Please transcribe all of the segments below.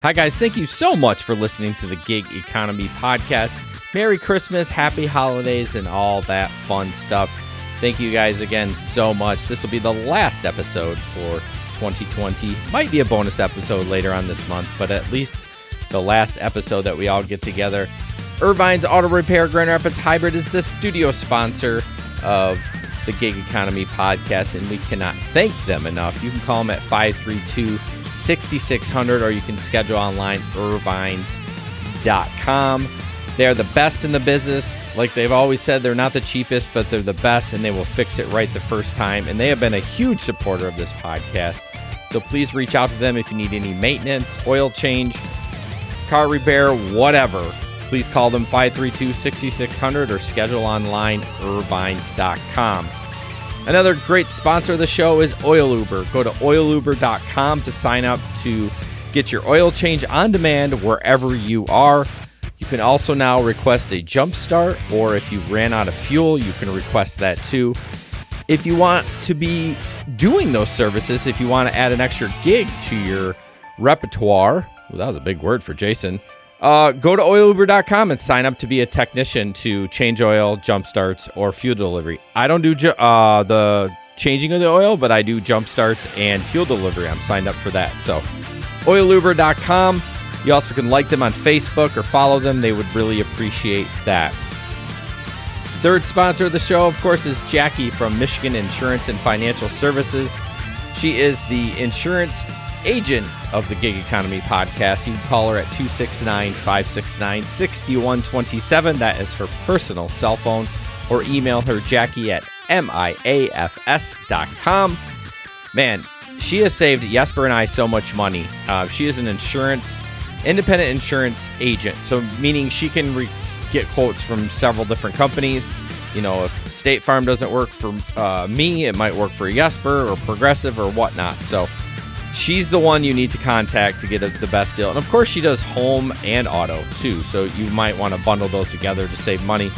Hi, guys. Thank you so much for listening to the Gig Economy Podcast. Merry Christmas, happy holidays, and all that fun stuff. Thank you guys again so much. This will be the last episode for 2020. Might be a bonus episode later on this month, but at least the last episode that we all get together. Irvine's Auto Repair Grand Rapids Hybrid is the studio sponsor of the Gig Economy Podcast, and we cannot thank them enough. You can call them at 532-6600, or you can schedule online, irvines.com. They're the best in the business. Like they've always said, they're not the cheapest, but they're the best, and they will fix it right the first time. And they have been a huge supporter of this podcast. So please reach out to them if you need any maintenance, oil change, car repair, whatever. Please call them 532-6600 or schedule online, irvines.com. Another great sponsor of the show is Oiluber. Go to oiluber.com to sign up to get your oil change on demand wherever you are. You can also now request a jump start, or if you ran out of fuel, you can request that too. If you want to be doing those services, if you want to add an extra gig to your repertoire, well, that was a big word for Jason, go to oiluber.com and sign up to be a technician to change oil, jump starts, or fuel delivery. I don't do the changing of the oil, but I do jump starts and fuel delivery. I'm signed up for that. So oiluber.com. You also can like them on Facebook or follow them. They would really appreciate that. Third sponsor of the show, of course, is Jackie from Michigan Insurance and Financial Services. She is the insurance agent of the Gig Economy Podcast. You can call her at 269-569-6127. That is her personal cell phone. Or email her, Jackie, at miafs.com. Man, she has saved Jesper and I so much money. She is an independent insurance agent. So meaning she can get quotes from several different companies. You know, if State Farm doesn't work for me, it might work for Jesper or Progressive or whatnot. So she's the one you need to contact to get the best deal. And of course, she does home and auto too. So you might want to bundle those together to save money.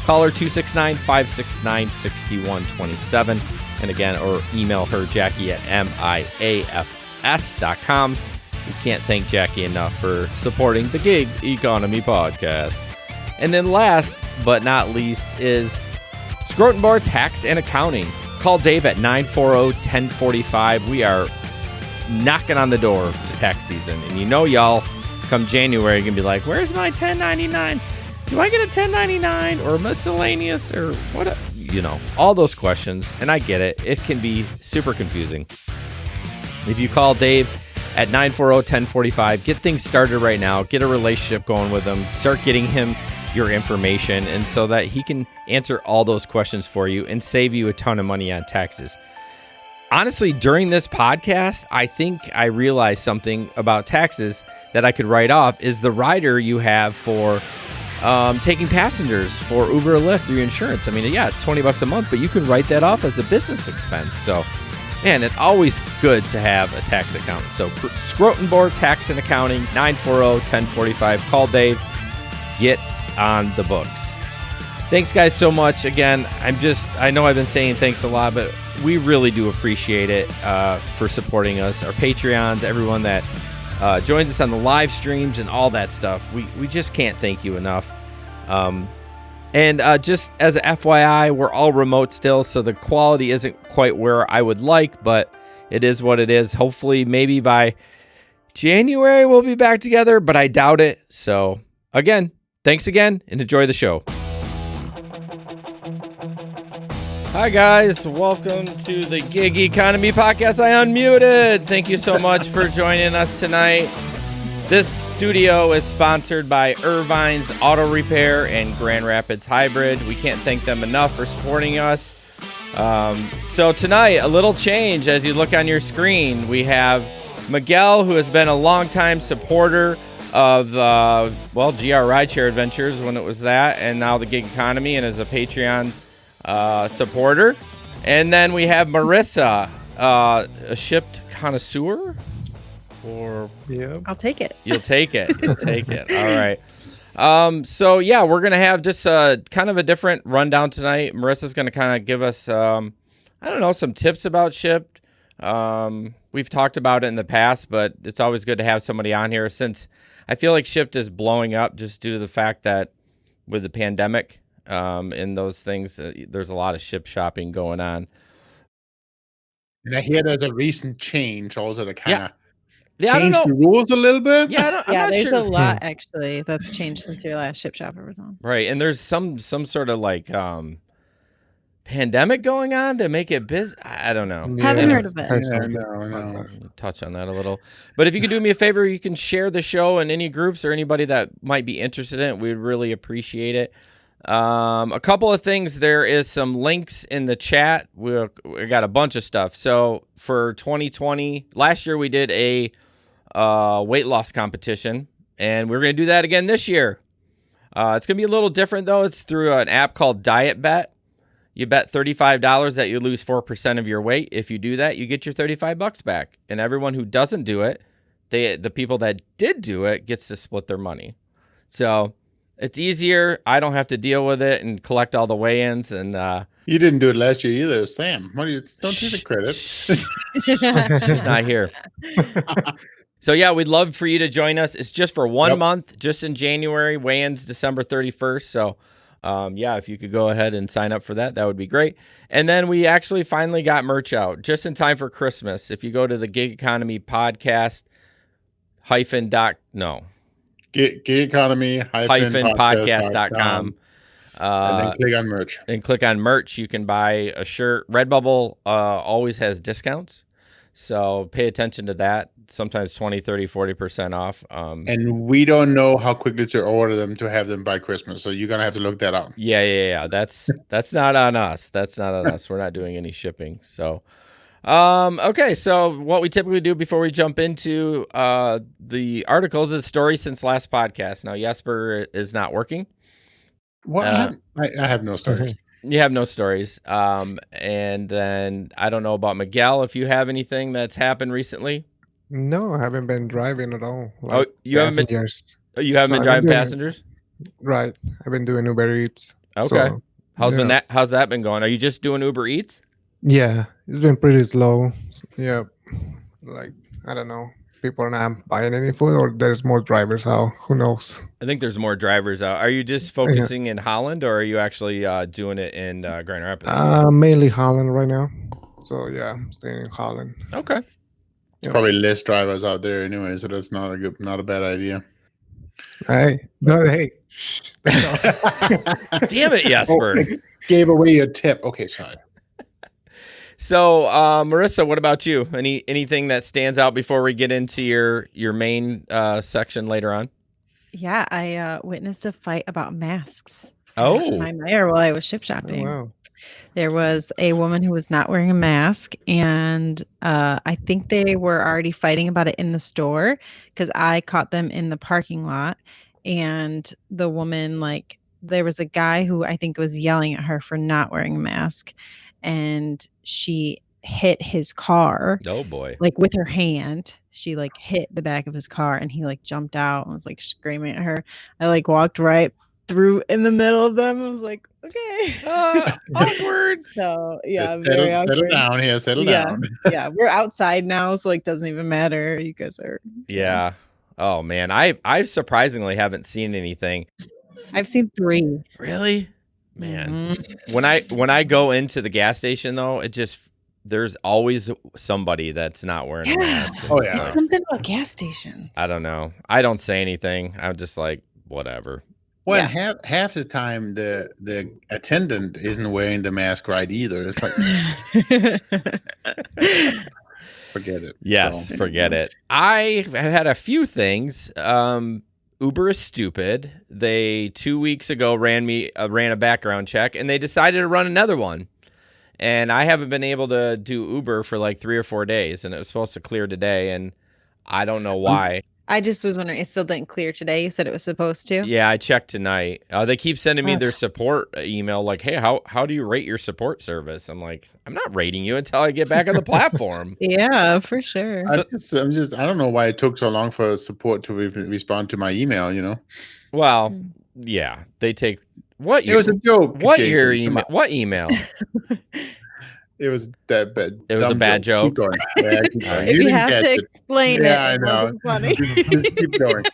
Call her 269-569-6127. And again, or email her, Jackie, at miafs.com. We can't thank Jackie enough for supporting the Gig Economy Podcast. And then last but not least is Schrotenboer Tax and Accounting. Call Dave at 940-1045. We are knocking on the door to tax season. And you know, y'all, come January, you're going to be like, where's my 1099? Do I get a 1099 or miscellaneous or what? You know, all those questions. And I get it. It can be super confusing. If you call Dave at 940-1045, get things started right now. Get a relationship going with him. Start getting him your information, and so that he can answer all those questions for you and save you a ton of money on taxes. Honestly, during this podcast, I think I realized something about taxes that I could write off is the rider you have for taking passengers for Uber or Lyft through your insurance. I mean, yeah, it's $20 a month, but you can write that off as a business expense. So, man, it's always good to have a tax account. So, Schrotenboer Tax and Accounting, 940-1045. Call Dave. Get on the books. Thanks, guys, so much. Again, I know I've been saying thanks a lot, but we really do appreciate it for supporting us, our Patreons, everyone that joins us on the live streams and all that stuff. We just can't thank you enough. And just as a FYI, we're all remote still, so the quality isn't quite where I would like, but it is what it is. Hopefully, maybe by January, we'll be back together, but I doubt it. So, again, thanks again, and enjoy the show. Hi, guys. Welcome to the Gig Economy Podcast. I unmuted. Thank you so much for joining us tonight. This studio is sponsored by Irvine's Auto Repair and Grand Rapids Hybrid. We can't thank them enough for supporting us. So tonight, a little change. As you look on your screen, we have Miguel, who has been a longtime supporter of, GR Rideshare Adventures when it was that, and now the Gig Economy, and is a Patreon supporter. And then we have Marrisa, a Shipt connoisseur. Or yeah, I'll take it. You'll take it. You'll take it. All right. So yeah, we're gonna have just kind of a different rundown tonight. Marissa's gonna kind of give us some tips about Shipt, we've talked about it in the past, but it's always good to have somebody on here since I feel like Shipt is blowing up just due to the fact that with the pandemic and those things, there's a lot of ship shopping going on. And I hear there's a recent change also to kind of Yeah, I don't change know. the rules a little bit. Yeah, I'm not there's sure. a lot actually that's changed since your last Shipt Shopper was on. Right, and there's some sort of like pandemic going on to make it busy. I don't know. Haven't heard of it. Yeah, no. Touch on that a little. But if you could do me a favor, you can share the show in any groups or anybody that might be interested in it. We'd really appreciate it. A couple of things. There is some links in the chat. We got a bunch of stuff. So for 2020, last year we did a weight loss competition, and we're going to do that again this year. It's going to be a little different, though. It's through an app called Diet Bet. You bet $35 that you lose 4% of your weight. If you do that, you get your $35 back. And everyone who doesn't do it, the people that did do it, gets to split their money. So it's easier. I don't have to deal with it and collect all the weigh-ins. And you didn't do it last year either, Sam. Don't take the credit. She's not here. So yeah, we'd love for you to join us. It's just for 1 month, just in January. Weigh-ins December 31st. So yeah, if you could go ahead and sign up for that, that would be great. And then we actually finally got merch out just in time for Christmas. If you go to the Gig Economy podcast gig economy podcast.com and then click on merch. And click on merch. You can buy a shirt. Redbubble always has discounts, so pay attention to that. Sometimes 20, 30, 40% off. And we don't know how quickly to order them to have them by Christmas, so you're gonna have to look that up. Yeah. That's not on us. That's not on us. We're not doing any shipping. So, okay. So what we typically do before we jump into the articles is stories since last podcast. Now Jesper is not working. What? I have no stories. You have no stories. And then I don't know about Miguel. If you have anything that's happened recently. No, I haven't been driving at all. Like you haven't been. You haven't been driving passengers. Right, I've been doing Uber Eats. Okay. So, how's that been going? Are you just doing Uber Eats? Yeah, it's been pretty slow. Yeah, like I don't know. People are not buying any food, or there's more drivers out. Who knows? I think there's more drivers out. Are you just focusing in Holland, or are you actually doing it in Grand Rapids? Mainly Holland right now. So yeah, I'm staying in Holland. Okay. Probably less drivers out there anyway, so that's not a bad idea. Hey. Shh. Damn it, Jesper. Gave away your tip. Okay, sorry. So, Marissa, what about you? Anything that stands out before we get into your main section later on? Yeah, I witnessed a fight about masks. Oh, my mayor while I was ship shopping. Oh, wow. There was a woman who was not wearing a mask, and I think they were already fighting about it in the store because I caught them in the parking lot. And the woman, there was a guy who I think was yelling at her for not wearing a mask, and she hit his car. Oh boy! With her hand, she hit the back of his car, and he jumped out and was screaming at her. I walked right through in the middle of them. I was like, okay, awkward. So yeah, very awkward. Settle down here. Settle down. Yeah, we're outside now, so it doesn't even matter. You guys are. Yeah. Oh man, I surprisingly haven't seen anything. I've seen 3. Really? Man, when I go into the gas station though, there's always somebody that's not wearing a mask. Oh yeah. It's something about gas stations. I don't know. I don't say anything. I'm just like, whatever. Well, half the time the attendant isn't wearing the mask right either. It's forget it. Yes, forget it. I have had a few things. Uber is stupid. They 2 weeks ago ran a background check, and they decided to run another one. And I haven't been able to do Uber for 3 or 4 days, and it was supposed to clear today, and I don't know why. I just was wondering, it still didn't clear today. You said it was supposed to. Yeah, I checked tonight. They keep sending me their support email hey, how do you rate your support service? I'm like, I'm not rating you until I get back on the platform. Yeah, for sure. I don't know why it took so long for support to respond to my email, Well, yeah, they take... What? It was a joke. What Jason, your email? What email? It was that bad. It was a dumb bad joke. Keep going. Yeah, keep going. All right. If you didn't have catch to it. explain Yeah, I it, it know. wasn't funny. Just keep going.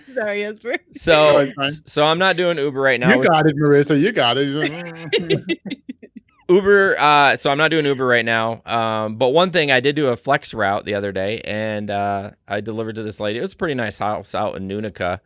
Sorry, Esper. So, it's fine. so I'm not doing Uber right now. You got it, Marissa. You got it. Uber, so I'm not doing Uber right now. But one thing, I did do a flex route the other day, and I delivered to this lady. It was a pretty nice house out in Nunica.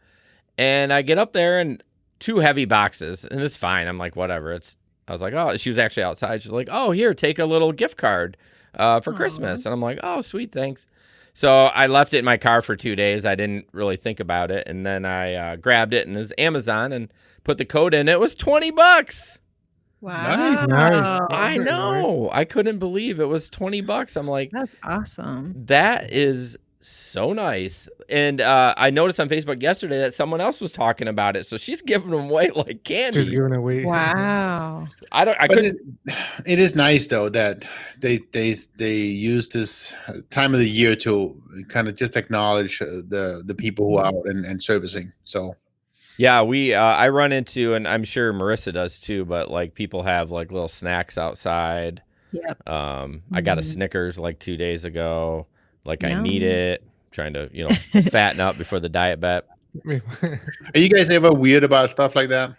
And I get up there, and 2 heavy boxes, and it's fine. I'm like, whatever. I was like, oh, she was actually outside. She's like, oh, here, take a little gift card for Christmas. And I'm like, oh, sweet, thanks. So I left it in my car for 2 days. I didn't really think about it. And then I grabbed it, and it was Amazon, and put the code in. It was $20. Wow. Nice. I know. I couldn't believe it was $20. I'm like, That's awesome. that is so nice. And I noticed on Facebook yesterday that someone else was talking about it. So she's giving them away like candy. Just giving away. Wow. I couldn't. It is nice though that they use this time of the year to kind of just acknowledge the people who are out and servicing. So Yeah, I run into, and I'm sure Marissa does too, but like people have like little snacks outside. Yep. I got a Snickers like 2 days ago. Like I Yum. need it. Trying to, fatten up before the diet bet. are you guys ever weird about stuff like that?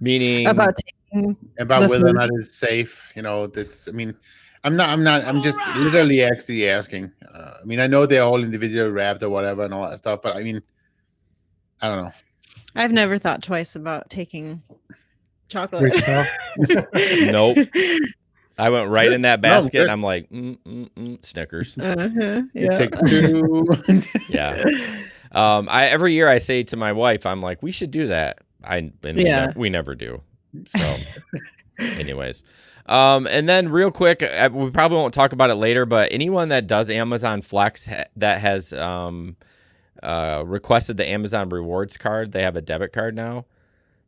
Meaning About taking About the whether or food? not it's safe? That's. I mean, I'm just literally actually asking. I mean, I know they're all individually wrapped or whatever and all that stuff, but I mean, I don't know. I've never thought twice about taking Free chocolate. stuff. Nope. I went right in that basket. good. And I'm like, Snickers. It Yeah. takes 2. Yeah. Every year I say to my wife, I'm like, we should do that. We never do. So, anyways, and then real quick, we probably won't talk about it later, but anyone that does Amazon Flex that has requested the Amazon Rewards card, they have a debit card now.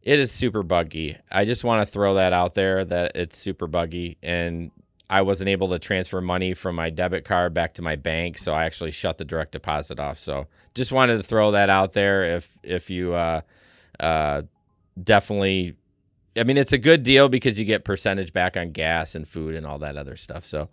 It is super buggy. I just want to throw that out there that it's super buggy, and I wasn't able to transfer money from my debit card back to my bank, so I actually shut the direct deposit off. So just wanted to throw that out there. If you definitely, I mean, it's a good deal because you get percentage back on gas and food and all that other stuff. So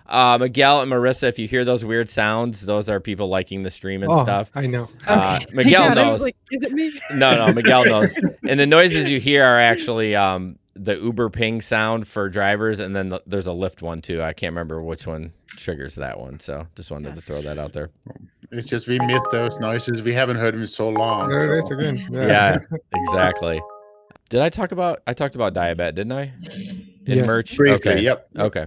Miguel and Marissa, if you hear those weird sounds, those are people liking the stream and stuff. I know. Okay. Miguel God, I was knows. like, is it me? No, Miguel knows. And the noises you hear are actually the Uber ping sound for drivers, and then there's a Lyft one too. I can't remember which one triggers that one, so just wanted to throw that out there. It's just we missed those noises. We haven't heard them in so long. There it so- is again. Yeah, exactly. I talked about Diabet, didn't I? In Yes. merch? Briefly, Okay. yep. Okay.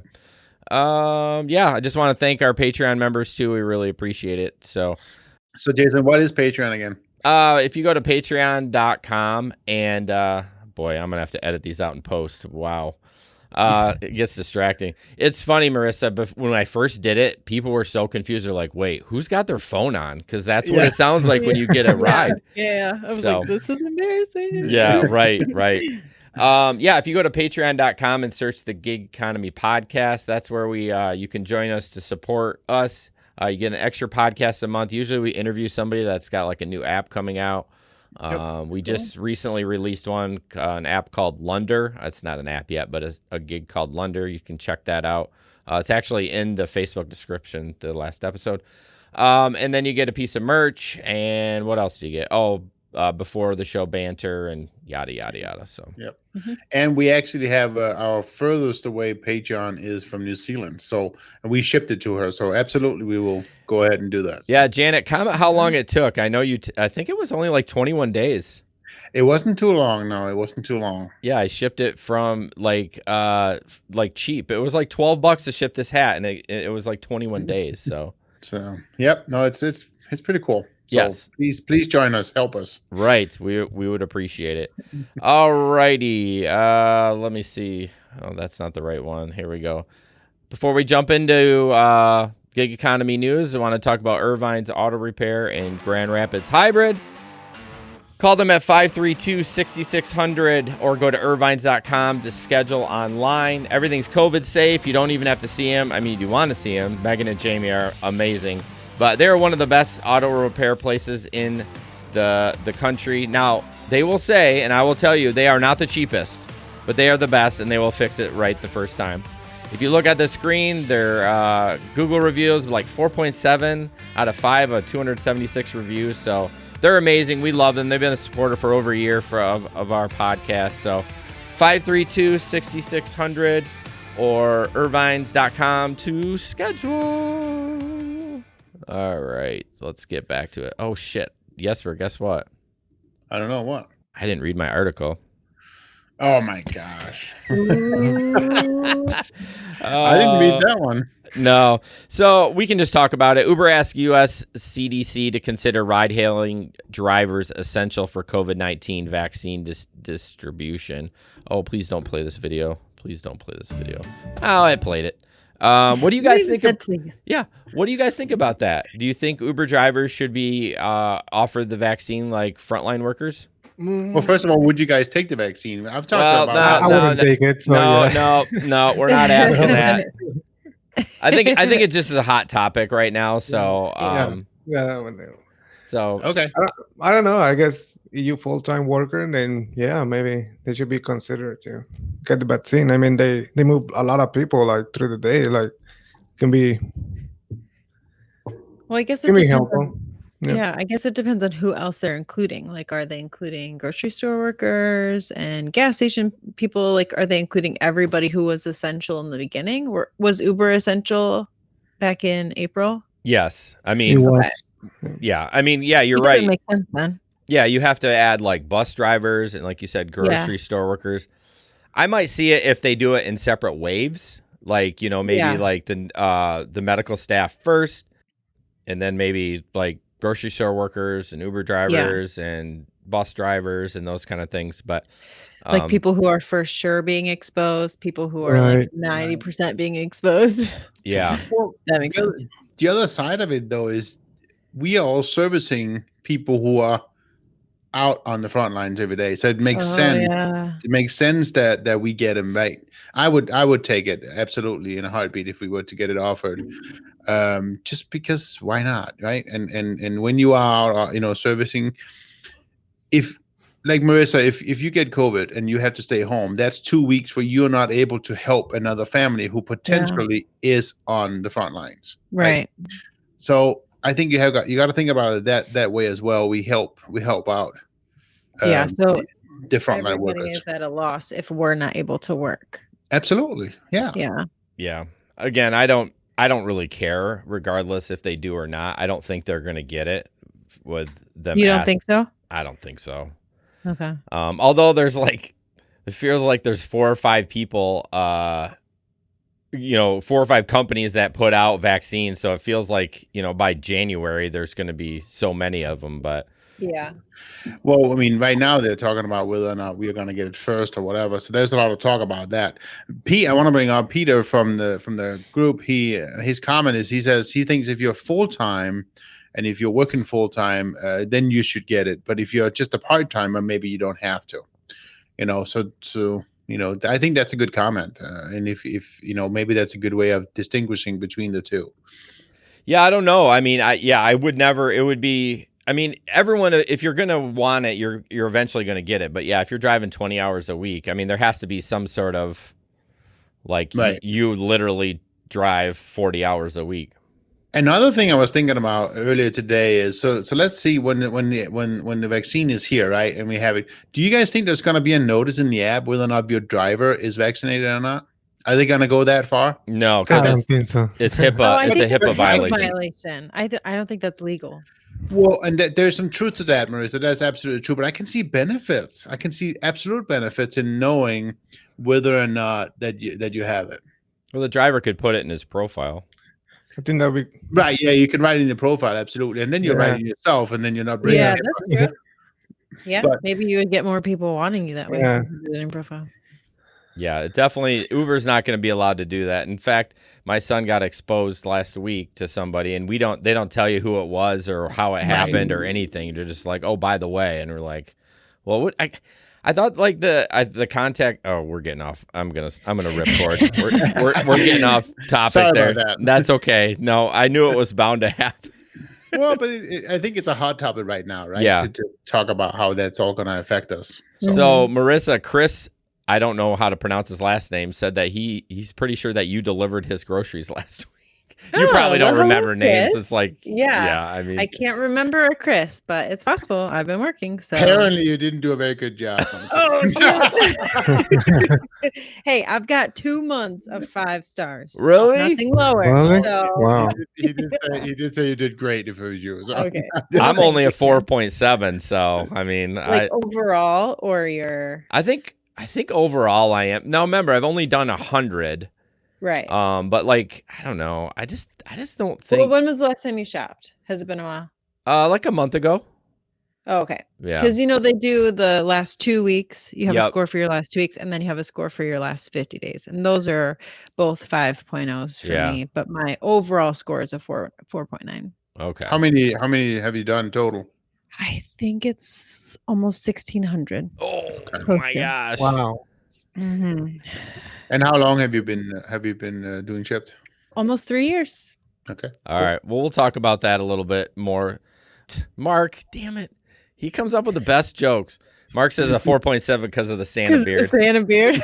Yeah, I just want to thank our Patreon members too. We really appreciate it. So So Jason, what is Patreon again? if you go to patreon.com and boy, I'm gonna have to edit these out in post. Wow. It gets distracting. It's funny, Marissa, but when I first did it, people were so confused. They're like, wait, who's got their phone on? Because that's what it sounds like when you get a ride. Yeah. I was So- like, this is embarrassing. Yeah, right. Yeah, if you go to patreon.com and search the Gig Economy Podcast, that's where you can join us to support us. You get an extra podcast a month. Usually we interview somebody that's got like a new app coming out. We just recently released an app called Lunder. It's not an app yet, but a gig called Lunder. You can check that out. It's actually in the Facebook description, the last episode. And then you get a piece of merch. And what else do you get? Before the show banter and yada, yada, yada. So, Yep. And we actually have our furthest away Patreon is from New Zealand. So, and we shipped it to her. So absolutely, we will go ahead and do that. So yeah, Janet, comment how long it took. I know I think it was only like 21 days. it wasn't too long. No, it wasn't too long. Yeah, I shipped it from like cheap. It was like $12 to ship this hat, and it was like 21 days. So, Yep. No, it's pretty cool. So Yes. please join us. Help us. right, we would appreciate it. All righty, let me see. Oh, that's not the right one. Here we go. Before we jump into gig economy news, I want to talk about Irvine's Auto Repair in Grand Rapids Hybrid. Call them at 532-6600 or go to irvines.com to schedule online. Everything's COVID safe. You don't even have to see them. I mean, you want to see them. Megan and Jamie are amazing. But they're one of the best auto repair places in the country. Now, they will say, and I will tell you, they are not the cheapest, but they are the best, and they will fix it right the first time. If you look at the screen, their Google reviews like 4.7 out of 5 of 276 reviews. So they're amazing. We love them. They've been a supporter for over a year of our podcast. So 532-6600 or irvines.com to schedule. All right. Let's get back to it. Oh, shit. Jesper, guess what? I don't know what. I didn't read my article. Oh my gosh. I didn't read that one. No. So we can just talk about it. Uber asked U.S. CDC to consider ride-hailing drivers essential for COVID-19 vaccine distribution. Oh, please don't play this video. Please don't play this video. Oh, I played it. What do you guys think? Yeah. What do you guys think about that? Do you think Uber drivers should be offered the vaccine like frontline workers? Well, first of all, would you guys take the vaccine? I've talked about. I wouldn't take it. So no, we're not asking that. I think it just is a hot topic right now. So, so okay. I don't know. I guess you full-time worker, then maybe they should be considered to get the vaccine. I mean, they move a lot of people like through the day. Like, can be. Well, I guess it Can be depends helpful. on, yeah, I guess it depends on who else they're including. Like, are they including grocery store workers and gas station people? Like, are they including everybody who was essential in the beginning? Was Uber essential back in April? yes, I It mean, was. yeah, I mean, yeah, you're I guess right. It makes sense then. Yeah, you have to add like bus drivers and, like you said, grocery store workers. I might see it if they do it in separate waves, like, you know, maybe like the medical staff first, and then maybe like grocery store workers and Uber drivers and bus drivers and those kind of things. But Like people who are for sure being exposed, people who are like 90% being exposed. Yeah, Well, That makes sense. the other side of it, though, is we are all servicing people who are out on the front lines every day. So it makes sense. Yeah. It makes sense that we get them right. I would take it absolutely in a heartbeat if we were to get it offered. Just because why not, right? And when you are out, you know, servicing, if like Marrisa, if you get COVID and you have to stay home, that's 2 weeks where you're not able to help another family who potentially is on the front lines. Right. So I think you got to think about it that way as well. We help out. So the frontline everybody workers. is at a loss if we're not able to work. Absolutely, yeah. yeah. Again, I don't really care, regardless if they do or not. I don't think they're going to get it with them. You don't think so? I don't think so. Okay. Although there's like, it feels like there's 4 or 5 people, 4 or 5 companies that put out vaccines. So it feels like, by January, there's going to be so many of them, but. Yeah. Well, I mean, right now they're talking about whether or not we are going to get it first or whatever. So there's a lot of talk about that. Pete, I want to bring up Peter from the group. His comment is, he says he thinks if you're full time and if you're working full time, then you should get it. But if you're just a part timer, maybe you don't have to. So I think that's a good comment. And if maybe that's a good way of distinguishing between the two. Yeah, I don't know. I mean, I would never. It would be. I mean, everyone, if you're going to want it, you're eventually going to get it. But yeah, if you're driving 20 hours a week, I mean, there has to be some sort of like you literally drive 40 hours a week. Another thing I was thinking about earlier today is so let's see when the vaccine is here, right? And we have it. Do you guys think there's going to be a notice in the app whether or not your driver is vaccinated or not? Are they going to go that far? No, I because don't think so. it's HIPAA. It's a HIPAA violation. I don't think that's legal. Well, and there's some truth to that, Marrisa. That's absolutely true. But I can see benefits. I can see absolute benefits in knowing whether or not that you have it. Well, the driver could put it in his profile. I think that we Right. Yeah, you can write it in the profile, absolutely, and then you're writing yourself, and then you're not bringing. Yeah, it that's true. Yeah, But- maybe you would get more people wanting you that way. Yeah. If you did it in profile. Yeah, it definitely. Uber's not going to be allowed to do that. In fact, my son got exposed last week to somebody, and they don't tell you who it was or how it happened or anything. They're just like, oh, by the way, and we're like, well, what? I thought like the contact. Oh, we're getting off. I'm gonna rip cord. We're getting off topic. Sorry there. about that. That's okay. No, I knew it was bound to happen. Well, but I think it's a hot topic right now, right? Yeah. To talk about how that's all going to affect us. So Marrisa, Chris I don't know how to pronounce his last name, said that he's pretty sure that you delivered his groceries last week. You probably don't remember names. It's like, yeah, I mean, I can't remember a Chris, but it's possible. I've been working, so Apparently, you didn't do a very good job. oh, hey, I've got 2 months of 5 stars. Really? Nothing lower. Really? So Wow. He did say you did great if it was you. So. okay. I'm only a 4.7. So, I mean, Like overall or your I think overall I am. Now, remember, I've only done 100. right. But like, I don't know. I just don't Well, think, when was the last time you shopped? Has it been a while? like a month ago. Oh, okay. Yeah. Because they do the last 2 weeks. You have a Yep. score for your last 2 weeks, and then you have a score for your last 50 days. And those are both 5.0s for Yeah. me. But my overall score is a 4.9. Okay. How many have you done total? I think it's almost 1,600. Oh Close my to. gosh. Wow. Mm-hmm. And how long have you been doing Shipt? Almost 3 years. Okay. All right. Well, we'll talk about that a little bit more. Mark, damn it. He comes up with the best jokes. Mark says a 4.7 because of the Santa beard. Santa beard.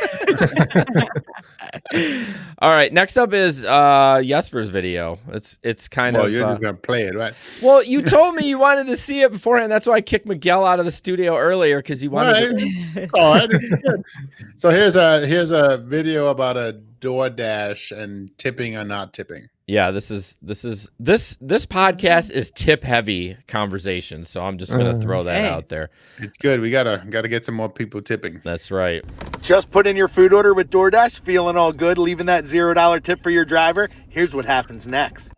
All right. Next up is Jesper's video. It's kind Well, of. you're just gonna play it, right? Well, you told me you wanted to see it beforehand. That's why I kicked Miguel out of the studio earlier because he wanted to. All right. Good. So here's a video about a DoorDash and tipping or not tipping. Yeah, this podcast is tip heavy conversation, so I'm just gonna throw that Hey. out there. It's good. We gotta get some more people tipping. That's right. Just put in your food order with DoorDash, feeling all good, leaving that $0 tip for your driver. Here's what happens next.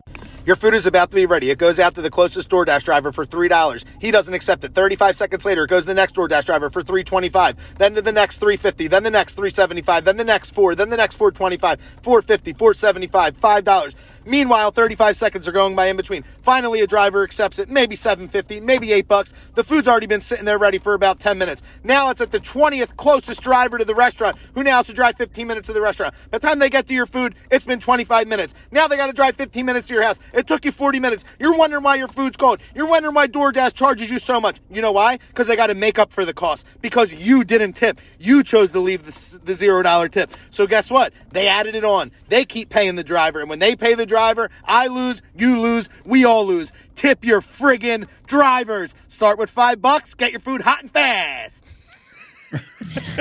Your food is about to be ready. It goes out to the closest DoorDash driver for $3. He doesn't accept it. 35 seconds later, it goes to the next DoorDash driver for $3.25. Then to the next $3.50. Then the next $3.75. Then the next $4. Then the next $4.25. $4.50. $4.75. $5. Meanwhile, 35 seconds are going by in between. Finally, a driver accepts it. Maybe $7.50. Maybe $8. The food's already been sitting there ready for about 10 minutes. Now it's at the 20th closest driver to the restaurant, who now has to drive 15 minutes to the restaurant. By the time they get to your food, it's been 25 minutes. Now they got to drive 15 minutes to your house. It took you 40 minutes. You're wondering why your food's cold. You're wondering why DoorDash charges you so much. You know why? Because they got to make up for the cost. Because you didn't tip. You chose to leave the $0 tip. So guess what? They added it on. They keep paying the driver. And when they pay the driver, I lose, you lose, we all lose. Tip your friggin' drivers. Start with $5. Get your food hot and fast.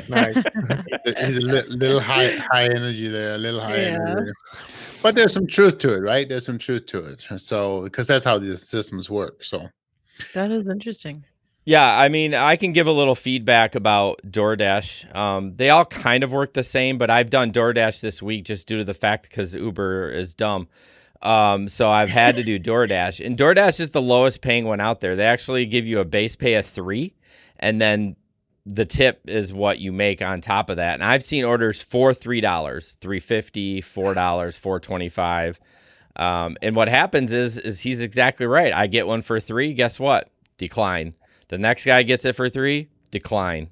Nice. There's a little high energy there, a little high Yeah. energy. But there's some truth to it, right? There's some truth to it. So because that's how these systems work. So That is interesting. Yeah, I mean, I can give a little feedback about DoorDash. They all kind of work the same, but I've done DoorDash this week just due to the fact because Uber is dumb. So I've had to do DoorDash. And DoorDash is the lowest paying one out there. They actually give you a base pay of $3, and the tip is what you make on top of that. And I've seen orders for $3, $3.50, $4, $4.25. And what happens is he's exactly right. I get one for $3. Guess what? Decline. The next guy gets it for $3. Decline.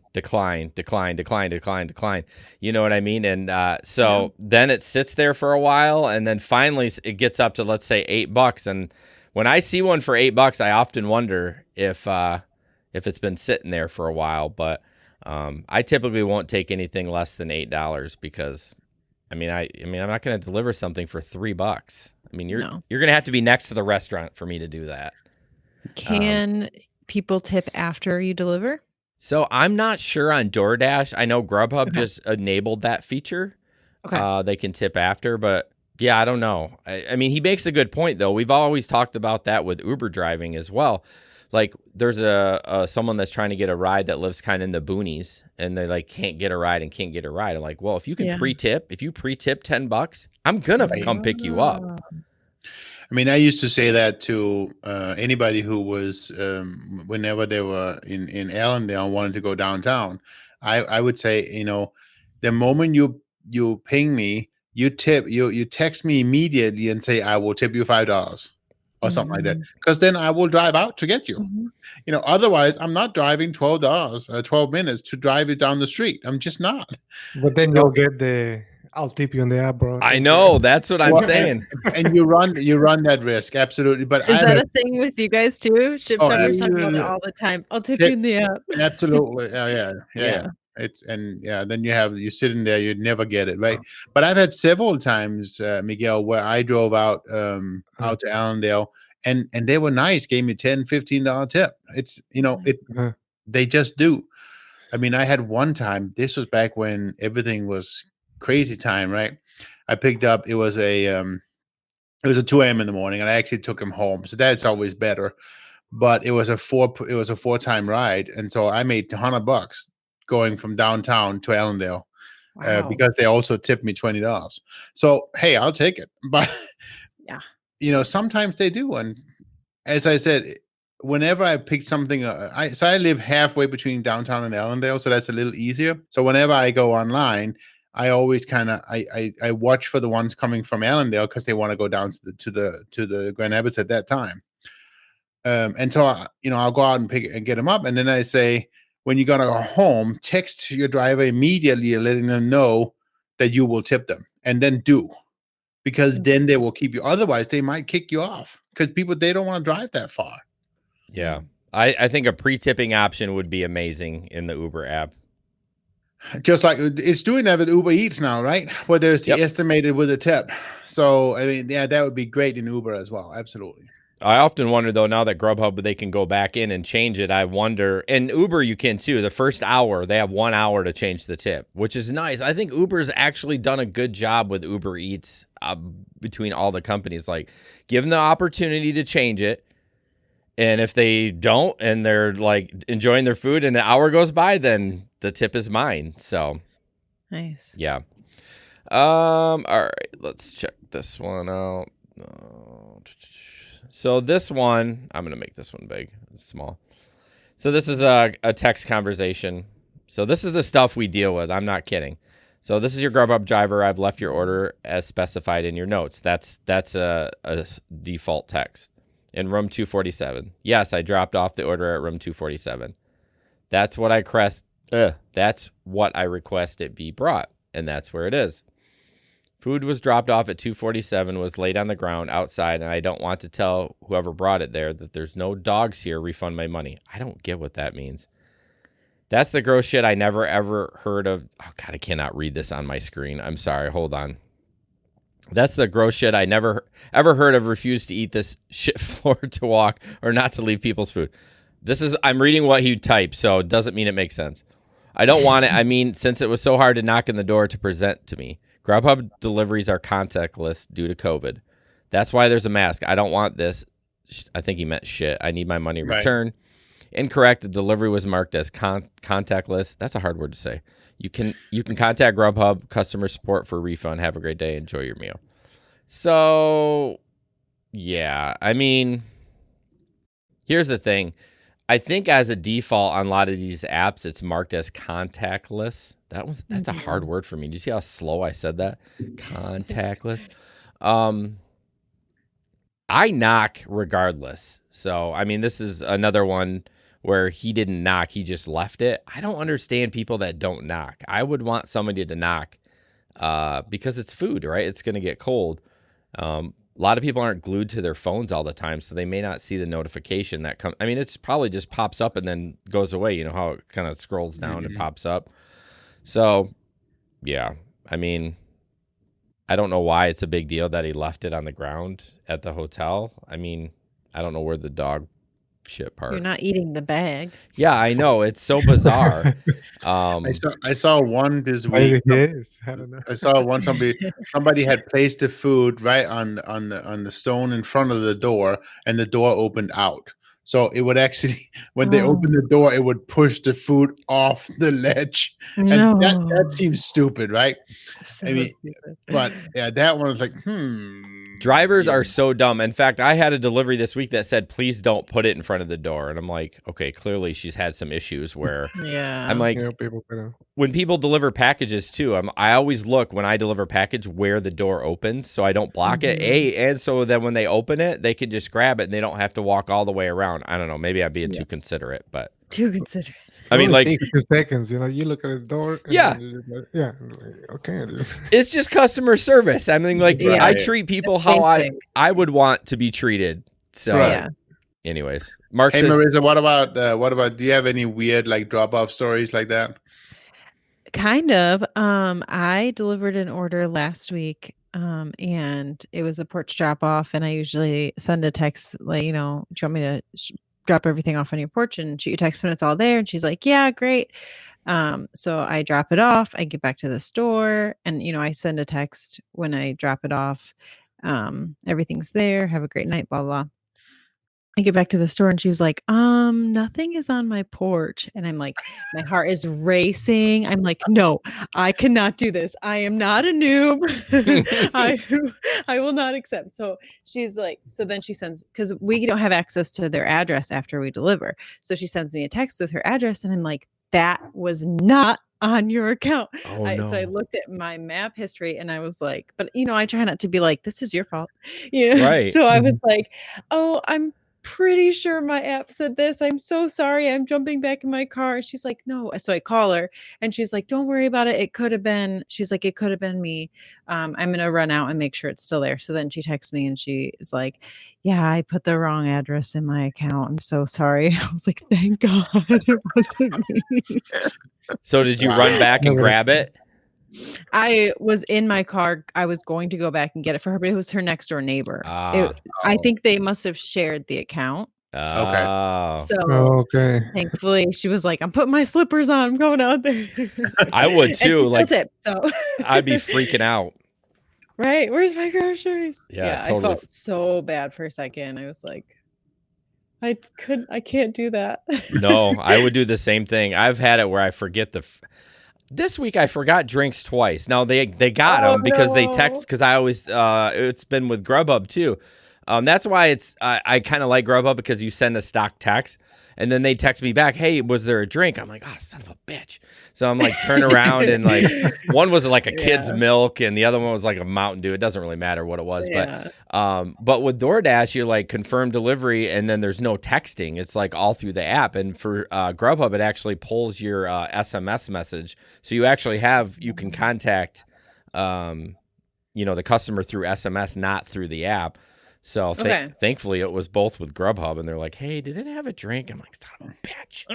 You know what I mean? And then it sits there for a while, and then finally it gets up to, let's say, $8. And when I see one for $8, I often wonder if it's been sitting there for a while. But I typically won't take anything less than $8 because, I'm not going to deliver something for $3. I mean, you're going to have to be next to the restaurant for me to do that. Can people tip after you deliver? So I'm not sure on DoorDash. I know Grubhub just enabled that feature. Okay. They can tip after, but yeah, I don't know. I mean, he makes a good point though. We've always talked about that with Uber driving as well. Like there's someone that's trying to get a ride that lives kind of in the boonies, and they like can't get a ride. I'm like, well, if you can pre-tip, if you pre-tip $10, I'm gonna come pick you up. I mean, I used to say that to anybody who was, whenever they were in Allendale and wanted to go downtown, I would say, the moment you ping me, you text me immediately and say, I will tip you $5 or something like that. Because then I will drive out to get you. Otherwise I'm not driving $12, 12 minutes to drive it down the street. I'm just not. But then you'll get I'll tip you in the app, bro. I know, that's what I'm saying. And you run that risk, absolutely. But is that a thing with you guys too? Shipt Shoppers talk about it absolutely. all the time. I'll tip you in the app. Absolutely. Yeah. Then you're sitting there, you'd never get it, right? But I've had several times, Miguel, where I drove out out to Allendale, and they were nice, gave me $10-15 tip. It's they just do. I mean, I had one time, this was back when everything was crazy time, right? I picked up, it was a 2 a.m. in the morning, and I actually took him home. So that's always better. But it was a 4-time ride, and so I made $100 going from downtown to Allendale. Wow. Because they also tipped me $20. So hey, I'll take it. But yeah, sometimes they do. And as I said, whenever I pick something, I live halfway between downtown and Allendale, so that's a little easier. So whenever I go online, I always kind of I watch for the ones coming from Allendale because they want to go down to the Grand Rapids at that time. And so I'll go out and pick and get them up, and then I say, when you're gonna go home, text your driver immediately, letting them know that you will tip them, and then do, because then they will keep you. Otherwise, they might kick you off because they don't want to drive that far. Yeah, I think a pre-tipping option would be amazing in the Uber app. Just like it's doing that with Uber Eats now, right? Where there's the estimated with a tip. So I mean, yeah, that would be great in Uber as well. Absolutely. I often wonder, though, now that Grubhub, they can go back in and change it. I wonder, and Uber, you can too. The first hour, they have 1 hour to change the tip, which is nice. I think Uber's actually done a good job with Uber Eats between all the companies. Like, give them the opportunity to change it. And if they don't, and they're like enjoying their food and the hour goes by, then the tip is mine. So nice. Yeah. All right, let's check this one out. So this one, I'm going to make this one big. It's small. So this is a text conversation. So this is the stuff we deal with. I'm not kidding. So this is your Grubhub driver. I've left your order as specified in your notes. That's a default text. In room 247. Yes, I dropped off the order at room 247. That's what I request it be brought, and that's where it is. Food was dropped off at 247, was laid on the ground outside, and I don't want to tell whoever brought it there that there's no dogs here, refund my money. I don't get what that means. That's the gross shit I never ever heard of. Oh, God, I cannot read this on my screen. I'm sorry. Hold on. That's the gross shit I never ever heard of. Refused to eat this shit floor to walk or not to leave people's food. I'm reading what he typed, so it doesn't mean it makes sense. I don't want it. I mean, since it was so hard to knock on the door to present to me. Grubhub deliveries are contactless due to COVID. That's why there's a mask. I don't want this. I think he meant shit. I need my money returned. Incorrect. The delivery was marked as contactless. That's a hard word to say. You can contact Grubhub customer support for a refund. Have a great day. Enjoy your meal. So, yeah. I mean, here's the thing. I think as a default on a lot of these apps, it's marked as contactless. That's a hard word for me. Do you see how slow I said that? Contactless. I knock regardless. So, I mean, this is another one where he didn't knock. He just left it. I don't understand people that don't knock. I would want somebody to knock because it's food, right? It's going to get cold. A lot of people aren't glued to their phones all the time, so they may not see the notification that comes. I mean, it's probably just pops up and then goes away. You know how it kind of scrolls down and pops up. So, yeah, I mean, I don't know why it's a big deal that he left it on the ground at the hotel. I mean, I don't know where the dog shit part. You're not eating the bag. Yeah, I know. It's so bizarre. I saw one this week. I don't know. I saw one somebody had placed the food right on the stone in front of the door, and the door opened out. So it would actually, when they opened the door, it would push the food off the ledge. And that seems stupid, right? So I mean, stupid. but yeah, that one was like, Drivers are so dumb. In fact, I had a delivery this week that said, please don't put it in front of the door. And I'm like, okay, clearly she's had some issues where I'm like, when people deliver packages too, I always look when I deliver a package where the door opens so I don't block it. And so that when they open it, they can just grab it and they don't have to walk all the way around. I don't know. Maybe I'm being too considerate, but. Too considerate. I mean, like 2 seconds, you look at the door. And okay. It's just customer service. I mean, like I treat people how I would want to be treated. So, anyways, Mark hey, says, Marissa, what about? Do you have any weird like drop off stories like that? Kind of. I delivered an order last week, and it was a porch drop off. And I usually send a text, like, do you want me to drop everything off on your porch and shoot you a text when it's all there? And she's like, yeah, great. So I drop it off. I get back to the store, and I send a text when I drop it off. Everything's there. Have a great night. Blah blah. I get back to the store and she's like, nothing is on my porch. And I'm like, my heart is racing. I'm like, no, I cannot do this. I am not a noob. I will not accept. So she's like, so then she sends, because we don't have access to their address after we deliver. So she sends me a text with her address, and I'm like, that was not on your account. Oh, no. So I looked at my map history and I was like, but I try not to be like, this is your fault. Right. So I was like, oh, I'm pretty sure my app said this. I'm so sorry. I'm jumping back in my car. She's like, no. So I call her and she's like, don't worry about it. It could have been, she's like, it could have been me. I'm going to run out and make sure it's still there. So then she texts me and she is like, yeah, I put the wrong address in my account. I'm so sorry. I was like, thank God it wasn't me. So did you run back and grab it? I was in my car. I was going to go back and get it for her, but it was her next door neighbor. I think they must have shared the account. Okay. So Okay. thankfully she was like, I'm putting my slippers on. I'm going out there. I would too. Like, so I'd be freaking out. Right. Where's my groceries? Yeah, totally. I felt so bad for a second. I was like, I can't do that. No, I would do the same thing. I've had it where I forget this week I forgot drinks twice. Now they got them because they text, because I always it's been with Grubhub too. That's why I kind of like Grubhub, because you send a stock text and then they text me back, hey, was there a drink? I'm like, oh, son of a bitch. So I'm like, turn around and like, one was like a kid's milk and the other one was like a Mountain Dew. It doesn't really matter what it was. Yeah. But with DoorDash, you like confirm delivery and then there's no texting. It's like all through the app. And for Grubhub, it actually pulls your SMS message. So you can contact, the customer through SMS, not through the app. So thankfully it was both with Grubhub, and they're like, hey, did it have a drink? I'm like, son of a bitch.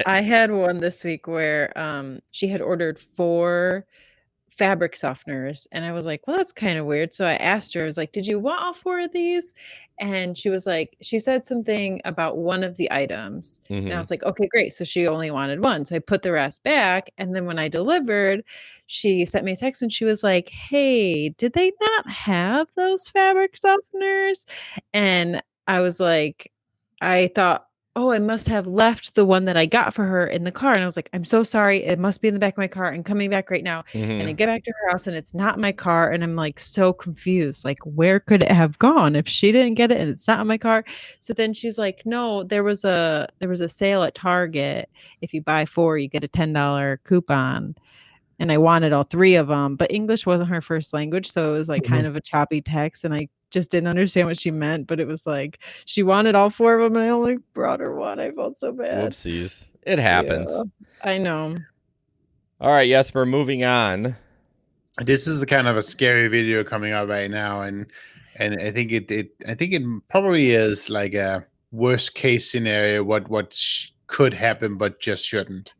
I had one this week where she had ordered 4 fabric softeners, and I was like, well, that's kind of weird. So I asked her, I was like, did you want all 4 of these? And she was like, she said something about one of the items. Mm-hmm. And I was like, okay, great. So she only wanted one. So I put the rest back. And then when I delivered, she sent me a text and she was like, hey, did they not have those fabric softeners? And I was like, I thought, oh, I must have left the one that I got for her in the car. And I was like, I'm so sorry. It must be in the back of my car. I'm coming back right now. Mm-hmm. And I get back to her house and it's not my car. And I'm like so confused. Like, where could it have gone if she didn't get it and it's not in my car? So then she's like, no, there was a sale at Target. If you buy 4, you get a $10 coupon. And I wanted all 3 of them, but English wasn't her first language. So it was like kind of a choppy text. And I just didn't understand what she meant, but it was like she wanted all 4 of them and I only brought her one. I felt so bad. Whoopsies. It happens. Yeah, I know. All right, Jesper, moving on. This is a kind of a scary video coming out right now, and I think it probably is like a worst case scenario what could happen but just shouldn't.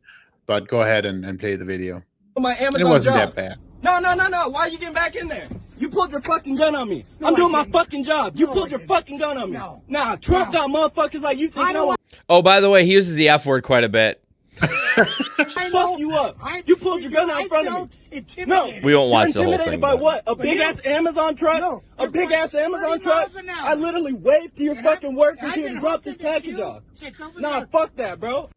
But go ahead and play the video. My Amazon it wasn't job. that bad. No. Why are you getting back in there? You pulled your fucking gun on me. I'm doing my fucking job. You pulled your fucking gun on me. Nah, Trump got motherfuckers like you think no one. Oh, by the way, he uses the F word quite a bit. Fuck you up. You pulled your gun out in front of me. No. We won't watch the whole Intimidated thing. by what? A big ass Amazon truck? No. A big ass Amazon truck? I literally waved to your fucking workers here and dropped this package off. Nah, fuck that, bro.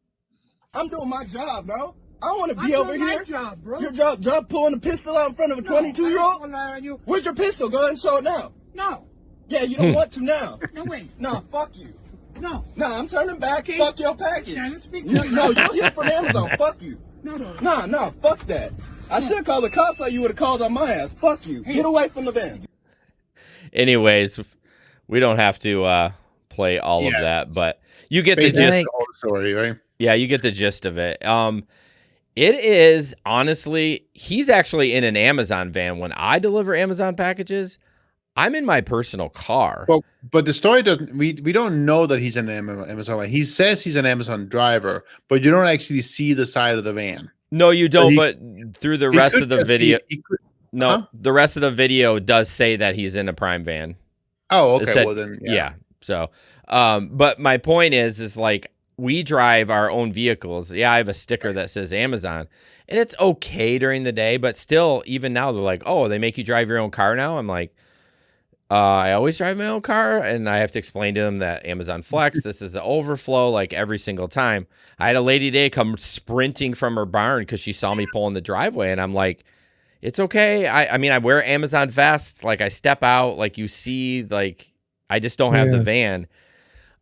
I'm doing my job, bro. I don't want to be over here. Job, bro. Your job pulling a pistol out in front of a 22-year-old? Where's your pistol? Go ahead and show it now. No. Yeah, you don't want to now. No, wait. No, fuck you. No. No, I'm turning back. Okay. Fuck your package. Yeah, let's be No, you're here from Amazon. Fuck you. No. Nah, fuck that. I should have called the cops or you would have called on my ass. Fuck you. Get away from the van. Anyways, we don't have to play all of that, but you get the gist. The whole story, right? Yeah, you get the gist of it. It is, honestly, he's actually in an Amazon van. When I deliver Amazon packages, I'm in my personal car. But the story doesn't. We don't know that he's an Amazon. He says he's an Amazon driver, but you don't actually see the side of the van. No, you don't. But through the rest of the video, the rest of the video does say that he's in a Prime van. Oh, okay. Well then, yeah. So, but my point is like we drive our own vehicles. Yeah, I have a sticker that says Amazon, and it's okay during the day, but still, even now they're like, oh, they make you drive your own car now. I'm like. I always drive my own car, and I have to explain to them that Amazon Flex, this is the overflow, like every single time. I had a lady today come sprinting from her barn because she saw me pull in the driveway, and I'm like, it's okay. I mean, I wear Amazon vest, like I step out, like you see, like I just don't have the van.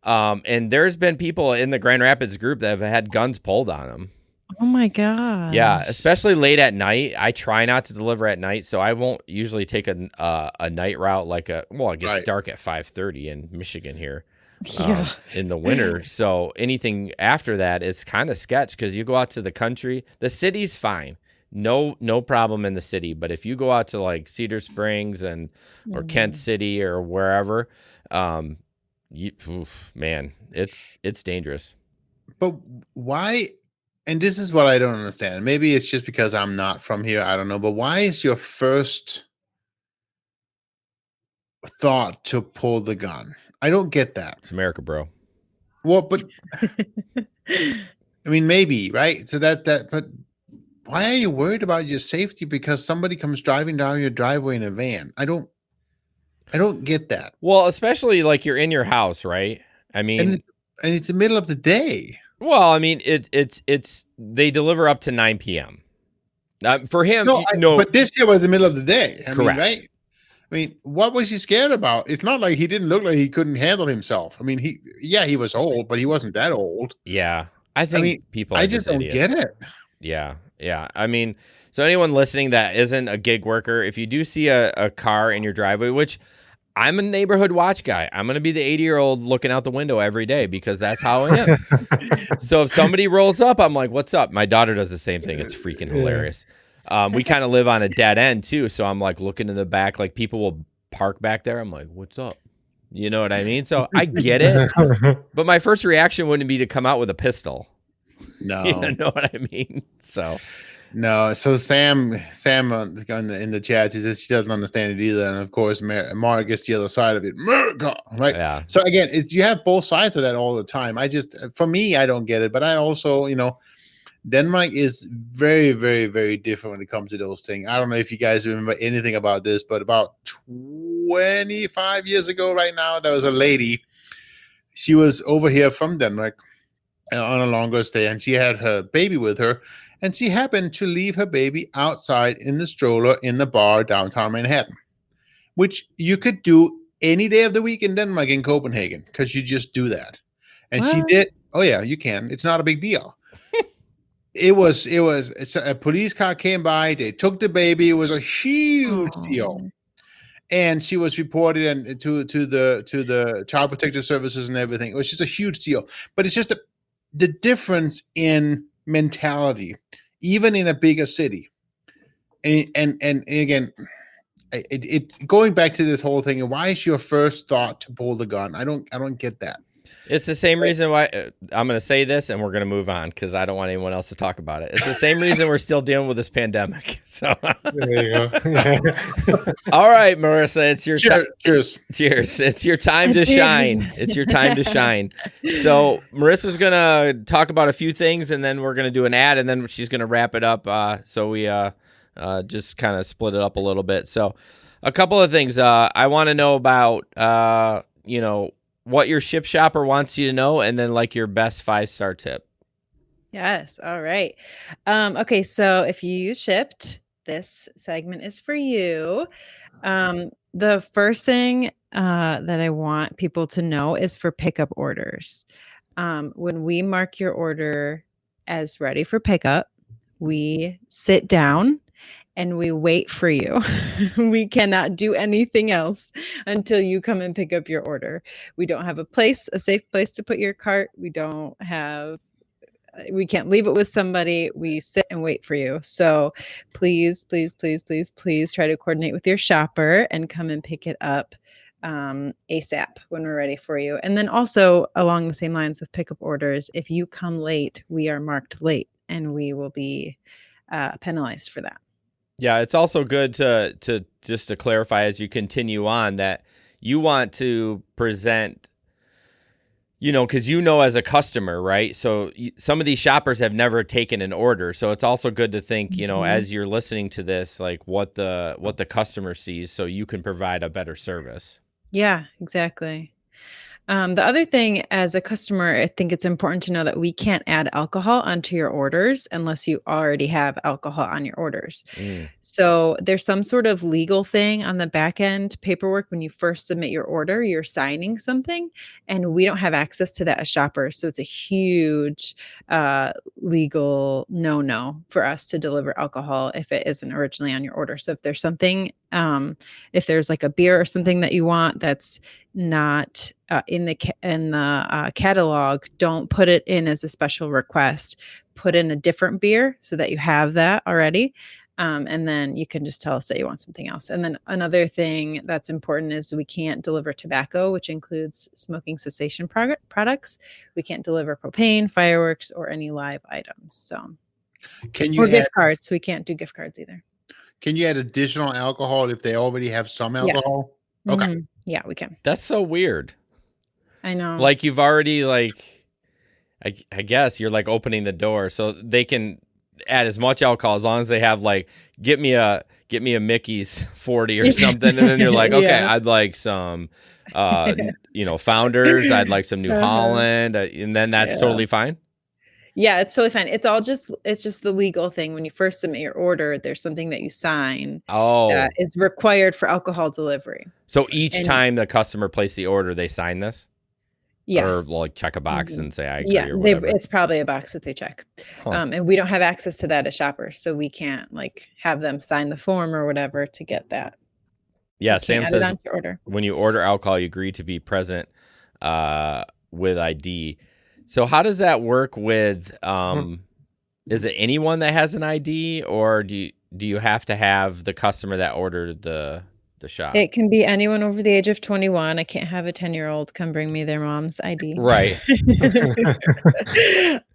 And there's been people in the Grand Rapids group that have had guns pulled on them. Oh my god! Yeah, especially late at night. I try not to deliver at night, so I won't usually take a night route. It gets dark at 5:30 in Michigan here, in the winter. So anything after that, it's kind of sketch because you go out to the country. The city's fine, no problem in the city. But if you go out to like Cedar Springs or Kent City or wherever, man, it's dangerous. But why? And this is what I don't understand. Maybe it's just because I'm not from here. I don't know. But why is your first thought to pull the gun? I don't get that. It's America, bro. Well, but I mean, maybe, right? So but why are you worried about your safety because somebody comes driving down your driveway in a van? I don't get that. Well, especially like you're in your house, right? I mean, and it's the middle of the day. Well, I mean, it's they deliver up to 9 p.m. For him, but this here was the middle of the day. Correct. Mean, right? I mean, what was he scared about? It's not like he didn't look like he couldn't handle himself. I mean, he was old, but he wasn't that old. Yeah, I think people. I just don't get it. Yeah. I mean, so anyone listening that isn't a gig worker, if you do see a car in your driveway, which I'm a neighborhood watch guy. I'm going to be the 80-year-old looking out the window every day because that's how I am. So if somebody rolls up, I'm like, what's up? My daughter does the same thing. It's freaking hilarious. We kind of live on a dead end too. So I'm like looking in the back, like people will park back there. I'm like, what's up? You know what I mean? So I get it. But my first reaction wouldn't be to come out with a pistol. No. You know what I mean? So... No, so Sam in the chat, he says she doesn't understand it either, and of course, Mark gets the other side of it. America, right? Yeah. So again, you have both sides of that all the time. For me, I don't get it, but I also, Denmark is very, very, very different when it comes to those things. I don't know if you guys remember anything about this, but about 25 years ago, right now, there was a lady. She was over here from Denmark on a longer stay, and she had her baby with her. And she happened to leave her baby outside in the stroller in the bar downtown Manhattan, which you could do any day of the week in Denmark, in Copenhagen, because you just do that. And she did. Oh yeah, you can. It's not a big deal. It's a police car came by. They took the baby. It was a huge deal. And she was reported to the Child Protective Services and everything. It was just a huge deal. But it's just the difference in mentality, even in a bigger city, and again, it going back to this whole thing. And why is your first thought to pull the gun? I don't get that. It's the same reason why I'm going to say this, and we're going to move on because I don't want anyone else to talk about it. It's the same reason we're still dealing with this pandemic. So there you go. All right, Marrisa, it's your time. Cheers. It's your time to shine. It's your time to shine. So Marissa's going to talk about a few things, and then we're going to do an ad, and then she's going to wrap it up. So we just kind of split it up a little bit. So a couple of things I want to know about, what your Shipt Shopper wants you to know, and then like your best 5-star tip. Yes. All right. Okay. So if you use Shipt, this segment is for you. The first thing that I want people to know is for pickup orders. When we mark your order as ready for pickup, we sit down and we wait for you. We cannot do anything else until you come and pick up your order. We don't have a safe place to put your cart. We don't have we can't leave it with somebody. We sit and wait for you. So please try to coordinate with your shopper and come and pick it up ASAP when we're ready for you. And then also along the same lines with pickup orders, if you come late, we are marked late and we will be penalized for that. Yeah, it's also good to just to clarify as you continue on that you want to present, because as a customer, right? So some of these shoppers have never taken an order, so it's also good to think, as you're listening to this, like what the customer sees, so you can provide a better service. Yeah, exactly. The other thing, as a customer, I think it's important to know that we can't add alcohol onto your orders unless you already have alcohol on your orders. So there's some sort of legal thing on the back end paperwork. When you first submit your order, you're signing something, and we don't have access to that as shoppers. So it's a huge legal no for us to deliver alcohol if it isn't originally on your order. So if there's something, if there's like a beer or something that you want that's not in the catalog, don't put it in as a special request. Put in a different beer so that you have that already. And then you can just tell us that you want something else. And then another thing that's important is we can't deliver tobacco, which includes smoking cessation products. We can't deliver propane, fireworks, or any live items. So, or gift cards. We can't do gift cards either. Can you add additional alcohol if they already have some alcohol? Yes. Okay. Yeah, we can. That's so weird. I know. Like you've already I guess you're like opening the door so they can add as much alcohol as long as they have get me a Mickey's 40 or something, and then you're like, okay, Yeah. I'd like some Founders, I'd like some New Holland, and then that's totally fine. Yeah, it's totally fine. It's just the legal thing. When you first submit your order, there's something that you sign that is required for alcohol delivery. So each time the customer places the order, they sign this? Yes. Or check a box and say, I agree, or whatever. It's probably a box that they check. And we don't have access to that as shoppers, so we can't have them sign the form or whatever to get that. Yeah, Sam says when you order alcohol, you agree to be present with ID. So how does that work with, is it anyone that has an ID, or do you have to have the customer that ordered the shop? It can be anyone over the age of 21. I can't have a 10-year-old come bring me their mom's ID. Right.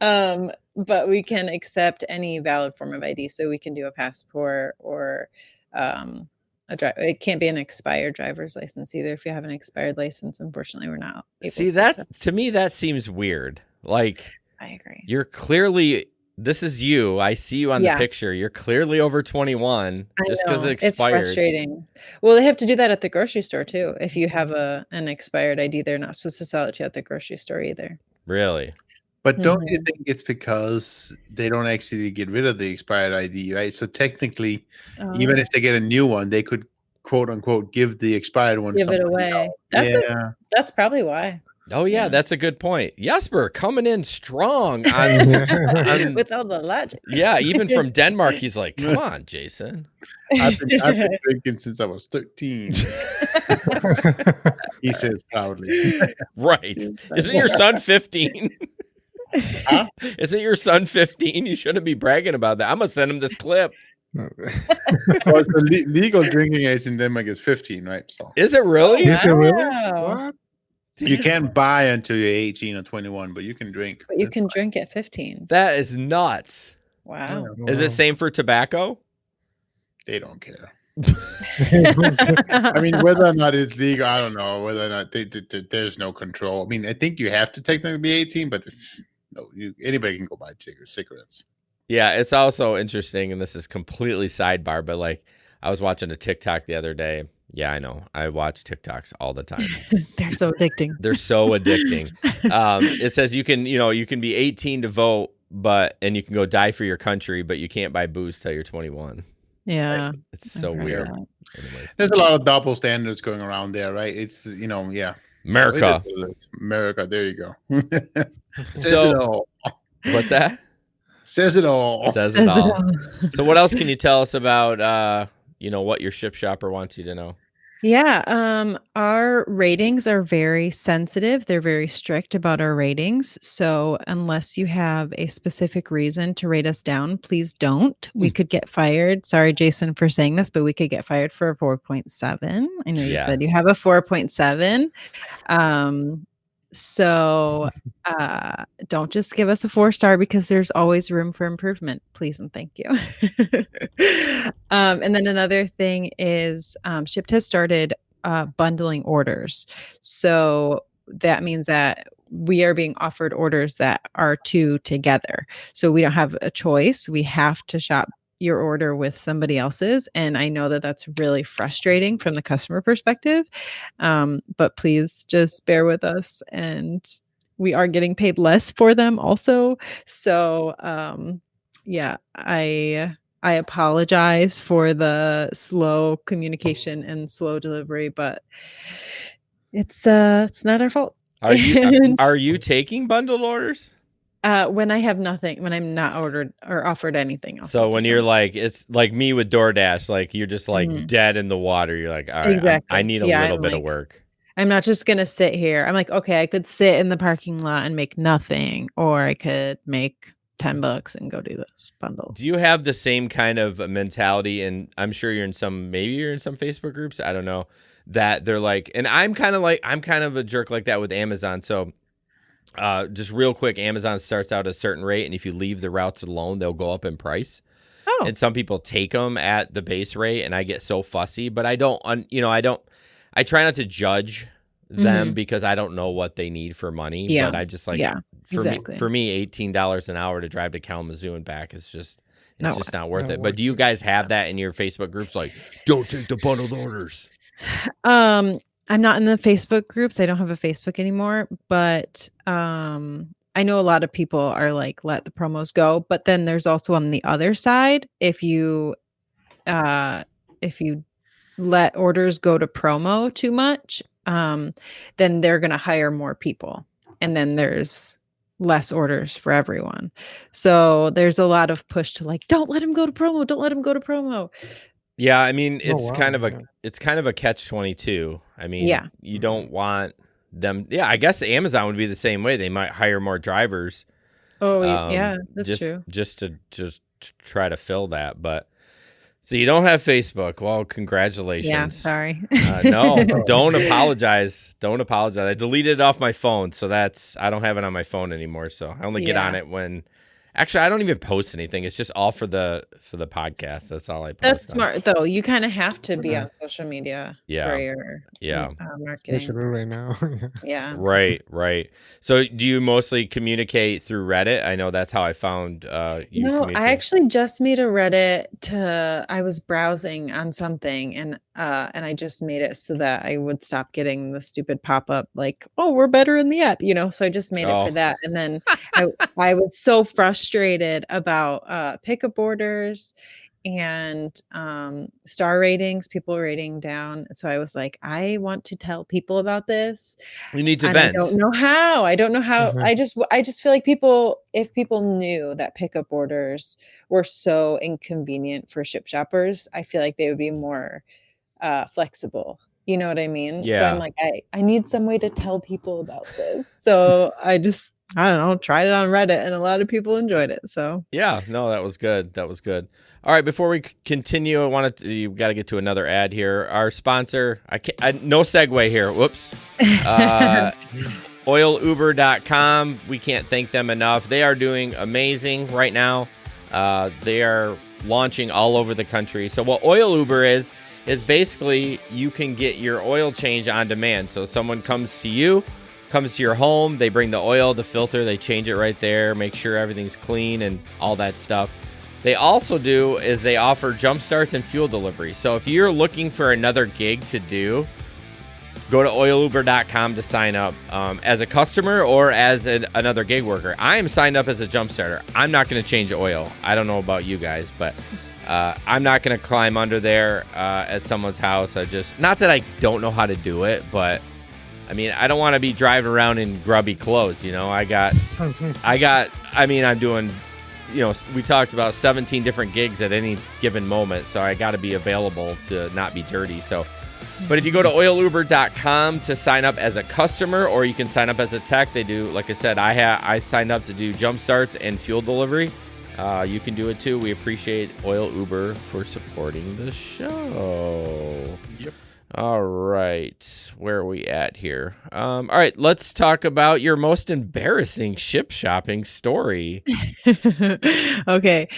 But we can accept any valid form of ID. So we can do a passport or it can't be an expired driver's license either. If you have an expired license, unfortunately, we're not able to accept. To me, that seems weird. I agree. You're clearly, this is you. I see you on the picture. You're clearly over 21 just because it expired. It's frustrating. Well, they have to do that at the grocery store too. If you have an expired ID, they're not supposed to sell it to you at the grocery store either. Really? But don't you think it's because they don't actually get rid of the expired ID, right? So technically, even if they get a new one, they could, quote unquote, give the expired one. Give it away. That's probably why. Oh, yeah, that's a good point. Jesper coming in strong on with all the logic. Yeah, even from Denmark, he's like, come on, Jason. I've been drinking since I was 13. He says proudly. Right. Isn't your son 15? Huh? Isn't your son 15? You shouldn't be bragging about that. I'm going to send him this clip. Well, the legal drinking age in Denmark is 15, right? So. Is it really? Is it really? What? You can't buy until you're 18 or 21, but you can drink. But you can drink at 15. That is nuts. Wow. Is it same for tobacco? They don't care. I mean, whether or not it's legal, I don't know. Whether or not there's no control. I mean, I think you have to technically be 18, but no, anybody can go buy cigarettes. Yeah, it's also interesting, and this is completely sidebar, but I was watching a TikTok the other day. Yeah, I know. I watch TikToks all the time. They're so addicting. They're so addicting. It says you can be 18 to vote, and you can go die for your country, but you can't buy booze till you're 21. Yeah. It's so weird. Anyways. There's a lot of double standards going around there, right? It's, yeah. America. America, there you go. Says So, it all. What's that? Says it all. Says it all. So what else can you tell us about, what your Shipt Shopper wants you to know? Yeah, our ratings are very sensitive. They're very strict about our ratings. So unless you have a specific reason to rate us down, please don't. We could get fired. Sorry, Jason, for saying this, but we could get fired for a 4.7. I know you Yeah. said you have a 4.7. So don't just give us a 4-star because there's always room for improvement. Please and thank you. And then another thing is Shipt has started bundling orders. So that means that we are being offered orders that are 2 together. So we don't have a choice. We have to shop your order with somebody else's. And I know that that's really frustrating from the customer perspective. But please just bear with us. And we are getting paid less for them also. So yeah, I apologize for the slow communication and slow delivery, but it's not our fault. Are you And, are you taking bundled orders? when I have nothing, when I'm not ordered or offered anything else. So I'll when take you're them. like, it's like me with DoorDash, like you're just like Mhm. dead in the water. You're like, all right, I Exactly. need a Yeah, little I'm bit of like, work. I'm not just gonna sit here. I'm like, okay, I could sit in the parking lot and make nothing, or I could make $10 and go do this bundle. Do you have the same kind of mentality? And I'm sure maybe you're in some Facebook groups. I don't know, that they're like, and I'm kind of a jerk like that with Amazon. So just real quick, Amazon starts out at a certain rate, and if you leave the routes alone, they'll go up in price. Oh, And some people take them at the base rate, and I get so fussy. But I don't, I try not to judge them because I don't know what they need for money. Yeah. But I just like, yeah, for exactly. me, $18 an hour to drive to Kalamazoo and back is just, it's No just not worth Not it. But do you guys have that in your Facebook groups? Like, don't take the bundled orders. I'm not in the Facebook groups. I don't have a Facebook anymore, but I know a lot of people are like, let the promos go. But then there's also on the other side, if you let orders go to promo too much, then they're gonna hire more people. And then there's less orders for everyone. So there's a lot of push to like, don't let him go to promo, don't let him go to promo. Yeah, I mean, Oh, it's wow, kind of yeah. a catch-22. I mean, Yeah. you don't want them. Yeah, I guess Amazon would be the same way. They might hire more drivers. Oh, yeah, that's true. Just to try to fill that. But so you don't have Facebook. Well, congratulations. Yeah, sorry. No, don't apologize. Don't apologize. I deleted it off my phone, so I don't have it on my phone anymore. So I only get on it when. Actually, I don't even post anything. It's just all for the podcast. That's all I post. That's on. smart though. You kind of have to be on social media Yeah. for your marketing. Especially right now. Yeah. Right. So do you mostly communicate through Reddit? I know that's how I found you. No, I communicate. actually just made a Reddit I was browsing on something and I just made it so that I would stop getting the stupid pop-up like, oh, we're better in the app, so I just made it for that. And then I was so frustrated about pickup orders and star ratings, people rating down. So I was like, I want to tell people about this. You need to And vent. I don't know how. I just feel like if people knew that pickup orders were so inconvenient for Shipt shoppers, I feel like they would be more flexible. You know what I mean? So Yeah. I'm like, I need some way to tell people about this. So I don't know, tried it on Reddit and a lot of people enjoyed it. So Yeah, no, that was good. All right, before we continue, you got to get to another ad here. Our sponsor, no segue here. Whoops. Oiluber.com. We can't thank them enough. They are doing amazing right now. They are launching all over the country. So what Oiluber is basically you can get your oil change on demand. So someone comes to your home, they bring the oil, the filter, they change it right there, make sure everything's clean and all that stuff. They also they offer jump starts and fuel delivery. So if you're looking for another gig to do, go to oiluber.com to sign up as a customer or as another gig worker. I am signed up as a jump starter. I'm not going to change oil. I don't know about you guys, but I'm not going to climb under there at someone's house. Not that I don't know how to do it, but I mean, I don't want to be driving around in grubby clothes. I'm doing, we talked about 17 different gigs at any given moment. So I got to be available to not be dirty. So But if you go to oiluber.com to sign up as a customer, or you can sign up as a tech, they do, like I said, I signed up to do jump starts and fuel delivery. You can do it too. We appreciate Oiluber for supporting the show. Yep. All right. Where are we at here? All right. Let's talk about your most embarrassing ship shopping story. Okay.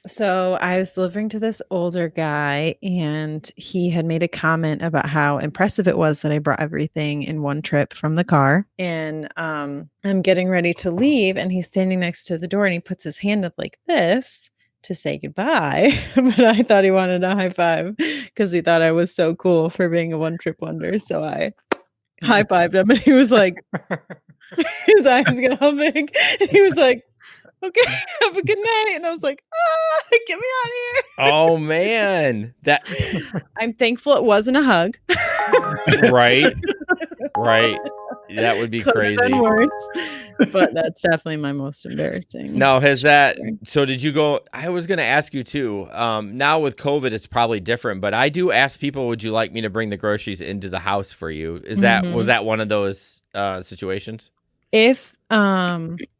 So I was delivering to this older guy, and he had made a comment about how impressive it was that I brought everything in one trip from the car. And I'm getting ready to leave, and he's standing next to the door, and he puts his hand up like this to say goodbye. But I thought he wanted a high five because he thought I was so cool for being a one trip wonder. So I high fived him, and he was like, his eyes got all big, and he was like, okay, have a good night. And I was like, get me out of here. Oh man. I'm thankful it wasn't a hug. Right. That would be Could've been crazy. worse, but that's definitely my most embarrassing. Now, so did you go, I was going to ask you too, now with COVID, it's probably different, but I do ask people, would you like me to bring the groceries into the house for you? Was that one of those situations? If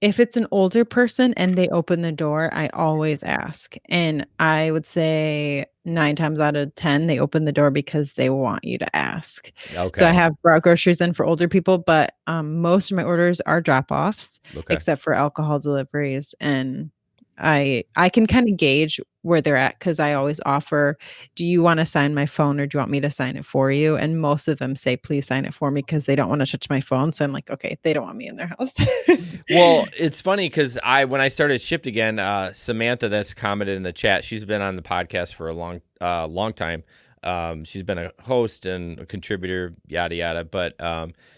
it's an older person and they open the door, I always ask. And I would say 9 times out of 10, they open the door because they want you to ask. Okay. So I have brought groceries in for older people, but most of my orders are drop-offs, except for alcohol deliveries. And I can kind of gauge where they're at because I always offer, do you want to sign my phone or do you want me to sign it for you? And most of them say, please sign it for me because they don't want to touch my phone. So I'm like, okay, they don't want me in their house. Well, it's funny because when I started Shipt again, Samantha that's commented in the chat, she's been on the podcast for a long time. She's been a host and a contributor, yada, yada. But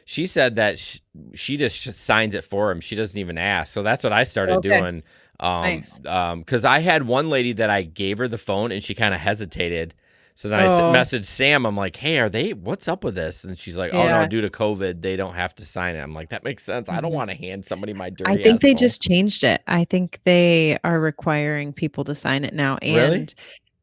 she said that she just signs it for him. She doesn't even ask. So that's what I started doing. Nice. Because I had one lady that I gave her the phone and she kind of hesitated. So then I messaged Sam. I'm like, hey, what's up with this? And she's like, oh no, due to COVID, they don't have to sign it. I'm like, that makes sense. I don't want to hand somebody my dirty I think they phone. just changed it. I think they are requiring people to sign it now. And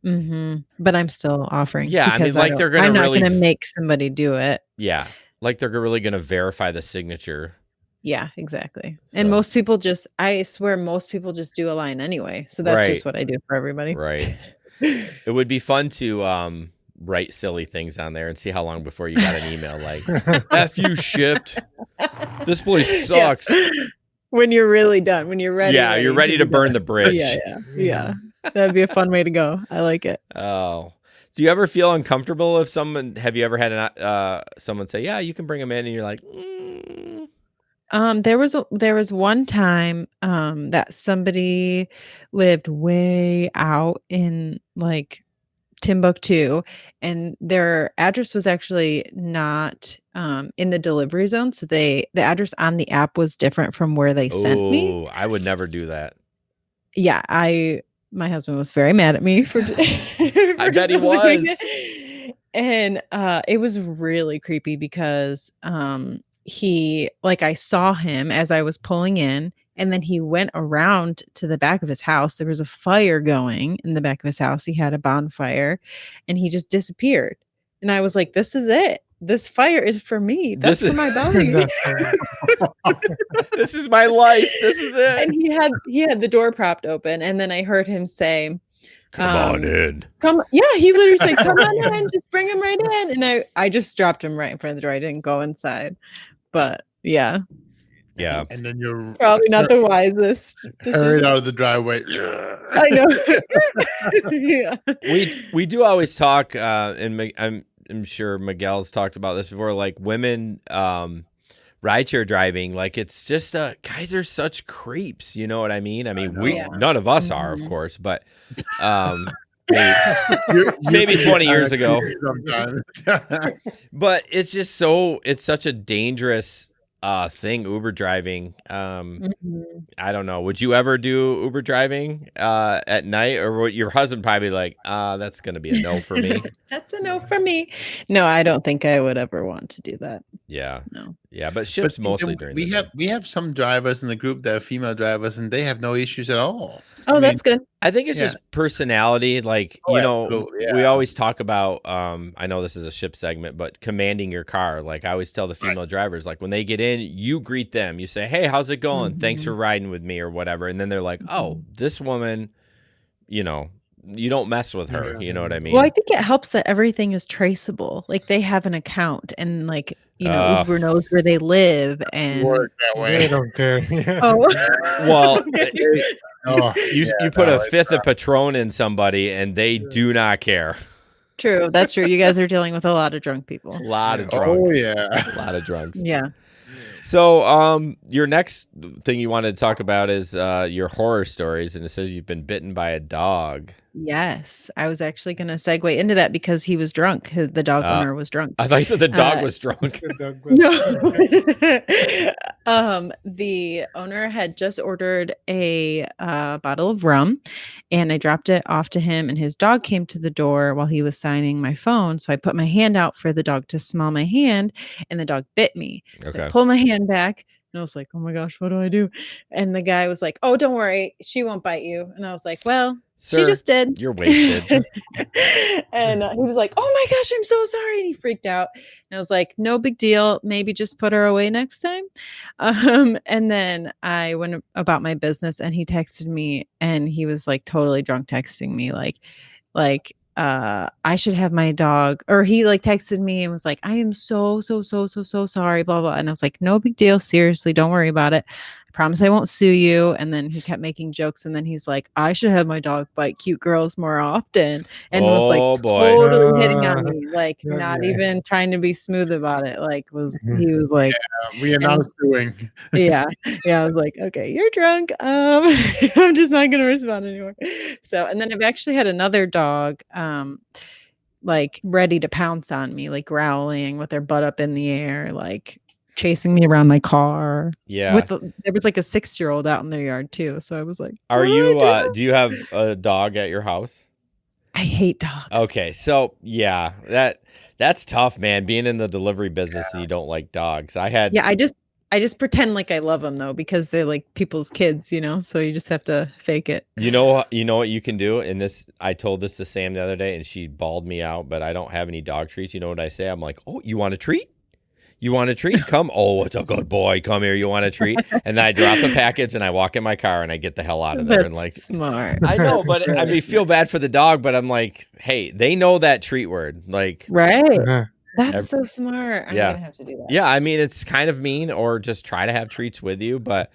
Really? But I'm still offering. Yeah, I mean, like I'm not really going to make somebody do it. Yeah, like they're really going to verify the signature. Yeah, exactly. And most people I swear most people just do a line anyway. So that's just what I do for everybody. Right. It would be fun to write silly things on there and see how long before you got an email like, F you Shipt. This place sucks. Yeah. When you're really done, when you're ready. Yeah, you're ready to burn the bridge. Yeah. That'd be a fun way to go. I like it. Oh. Do you ever feel uncomfortable if have you ever had someone say, yeah, you can bring them in, and you're like, There was one time that somebody lived way out in like Timbuktu, and their address was actually not in the delivery zone. So the address on the app was different from where they sent me. Oh, I would never do that. Yeah, my husband was very mad at me for I bet he was. And it was really creepy because I saw him as I was pulling in, and then he went around to the back of his house. There was a fire going in the back of his house. He had a bonfire, and he just disappeared. And I was like, this is it. This fire is for me. That's for my belly. This is my life. This is it. And he had the door propped open, and then I heard him say, come on in. He literally said, come on in, just bring him right in. And I just dropped him right in front of the door. I didn't go inside. But yeah. Yeah. And then you're probably not the wisest. Hurried out of the driveway. I know. Yeah. We do always talk, and I'm sure Miguel's talked about this before, like women rideshare driving, like it's just guys are such creeps, you know what I mean? I mean, none of us are, of course, but maybe 20 years ago. But it's just it's such a dangerous thing, Uber driving. Mhm. I don't know. Would you ever do Uber driving at night, or would your husband probably like, that's going to be a no for me? That's a no for me. No, I don't think I would ever want to do that. Yeah. No. Yeah, but Ship's But mostly during we the have day. we have some drivers in the group that are female drivers, and they have no issues at all. Oh, I mean, that's good. I think it's Yeah. just personality. Like, Oh, you know, absolutely, we yeah. always talk about, I know this is a Ship segment, but commanding your car. Like I always tell the female drivers, like when they get in, you greet them. You say, hey, how's it going? Thanks for riding with me or whatever. And then they're like, oh, this woman, you know, you don't mess with her. Yeah. You know what I mean? Well, I think it helps that everything is traceable. Like they have an account and like, Uber knows where they live and work that way. They don't care. Yeah. oh Well, Oh, you put a fifth of Patron in somebody and they do not care. true. That's true. You guys are dealing with a lot of drunk people. A lot of drunks. Oh yeah. A lot of drunks. Yeah. So, your next thing you wanted to talk about is your horror stories, and it says you've been bitten by a dog. Yes. I was actually going to segue into that because he was drunk. The dog owner was drunk. I thought you said the dog was drunk. The dog was- No. The owner had just ordered a bottle of rum and I dropped it off to him and his dog came to the door while he was signing my phone. So I put my hand out for the dog to smell my hand and the dog bit me. So I Okay. pulled my hand back and I was like, oh my gosh, what do I do? And the guy was like, oh, don't worry. She won't bite you. And I was like, well, Sir, she just did. You're wasted. And he was like, oh my gosh, I'm so sorry. And he freaked out. And I was like, no big deal. Maybe just put her away next time. And then I went about my business and he texted me and he was like totally drunk texting me I should have my dog, or he like texted me and was like, I am so sorry, blah, blah. And I was like, no big deal. Seriously, don't worry about it. I promise I won't sue you. And then he kept making jokes. And then he's like, I should have my dog bite cute girls more often. And was Oh, like boy. totally hitting on me, like Okay. not even trying to be smooth about it. Like Mhm. he was like, We are now suing. yeah. I was like, okay, you're drunk. I'm just not gonna respond anymore. So, and then I've actually had another dog, like ready to pounce on me, like growling with their butt up in the air, like chasing me around my car. Yeah. There was like a 6-year-old out in their yard too. So I was like, Are "What do you? I do?" Do you have a dog at your house? I hate dogs. Okay, so yeah, that's tough, man. Being in the delivery business and you don't like dogs. Yeah, I just pretend like I love them though because they're like people's kids, so you just have to fake it. You know what you can do? And this, I told this to Sam the other day, and she bawled me out. But I don't have any dog treats. You know what I say? I'm like, oh, you want a treat? You want a treat? Come. Oh, it's a good boy. Come here. You want a treat? And then I drop the package and I walk in my car and I get the hell out of there. And like, smart. I know, but I mean, feel bad for the dog. But I'm like, hey, they know that treat word. Like, Right. Yeah. That's so smart. I'm Yeah. gonna have to do that. yeah, I mean, it's kind of mean, or just try to have treats with you. But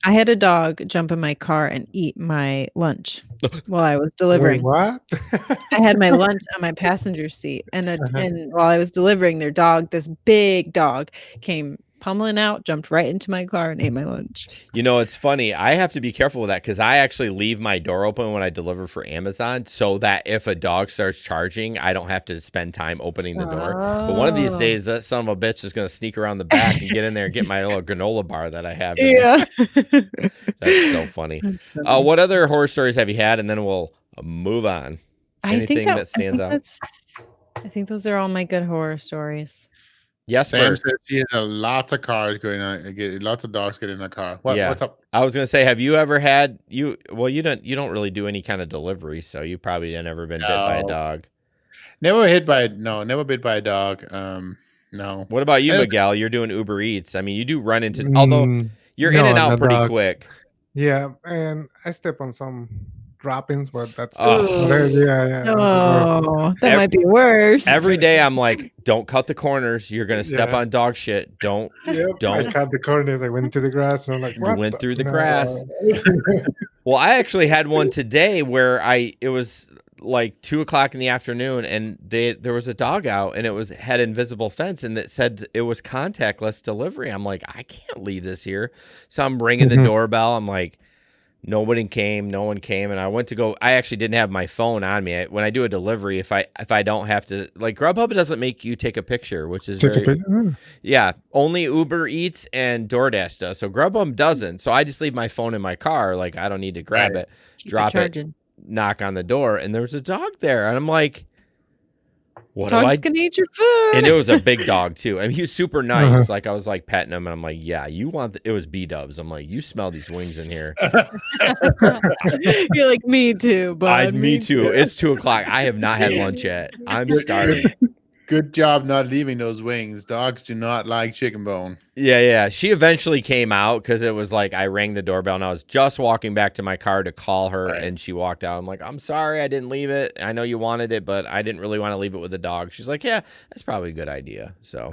I had a dog jump in my car and eat my lunch while I was Wait, delivering. what? I had my lunch on my passenger seat, and while I was delivering, their dog, this big dog, came pummeling out, jumped right into my car, and ate my lunch. it's funny. I have to be careful with that because I actually leave my door open when I deliver for Amazon so that if a dog starts charging, I don't have to spend time opening the door. But one of these Oh. days, that son of a bitch is going to sneak around the back and get in there and get my little granola bar that I have. in there. Yeah. That's so funny. That's funny. What other horror stories have you had? And then we'll move on. I think anything that stands out? I think those are all my good horror stories. Yes, Sam Bert. says he has a lot of cars going on. Lots of dogs get in the car. Yeah. What's up? I was gonna say, have you ever had you don't really do any kind of delivery, so you probably have never been bit by a No. dog. Never bit by a dog. No. What about you, I- Miguel? You're doing Uber Eats. I mean, you do run into, although Mm, you're no, in and out the pretty dogs. quick. Yeah, and I step on some droppings, but that's Oh. yeah. Oh, that Ev- might be worse. Every day I'm like, don't cut the corners. You're gonna step Yeah. on dog shit. Don't. Yep, Don't. I cut the corners. I went to the grass, and I'm like, You what went through the no. grass. Well, I actually had one today where it was like 2:00 in the afternoon, and there was a dog out, and it had invisible fence, and it said it was contactless delivery. I'm like, I can't leave this here, so I'm ringing the Mhm. doorbell. I'm like, No one came, and I went to go. I actually didn't have my phone on me. When I do a delivery, if I don't have to, like, Grubhub doesn't make you take a picture, which is yeah. Only Uber Eats and DoorDash does. So Grubhub doesn't. So I just leave my phone in my car. Like, I don't need to grab it, drop it, knock on the door, and there's a dog there, and I'm like, Dog's gonna eat your food. And it was a big dog too. I mean, he was super nice. Like, I was like petting him, and I'm like, yeah, you want it was B-dubs. I'm like, you smell these wings in here. You're like, me too, bud. Me too. It's 2:00. I have not had lunch yet. I'm starving. Good job not leaving those wings. Dogs do not like chicken bone. Yeah. She eventually came out because it was like I rang the doorbell, and I was just walking back to my car to call her, and she walked out. I'm like, I'm sorry, I didn't leave it. I know you wanted it, but I didn't really want to leave it with the dog. She's like, yeah, that's probably a good idea. So,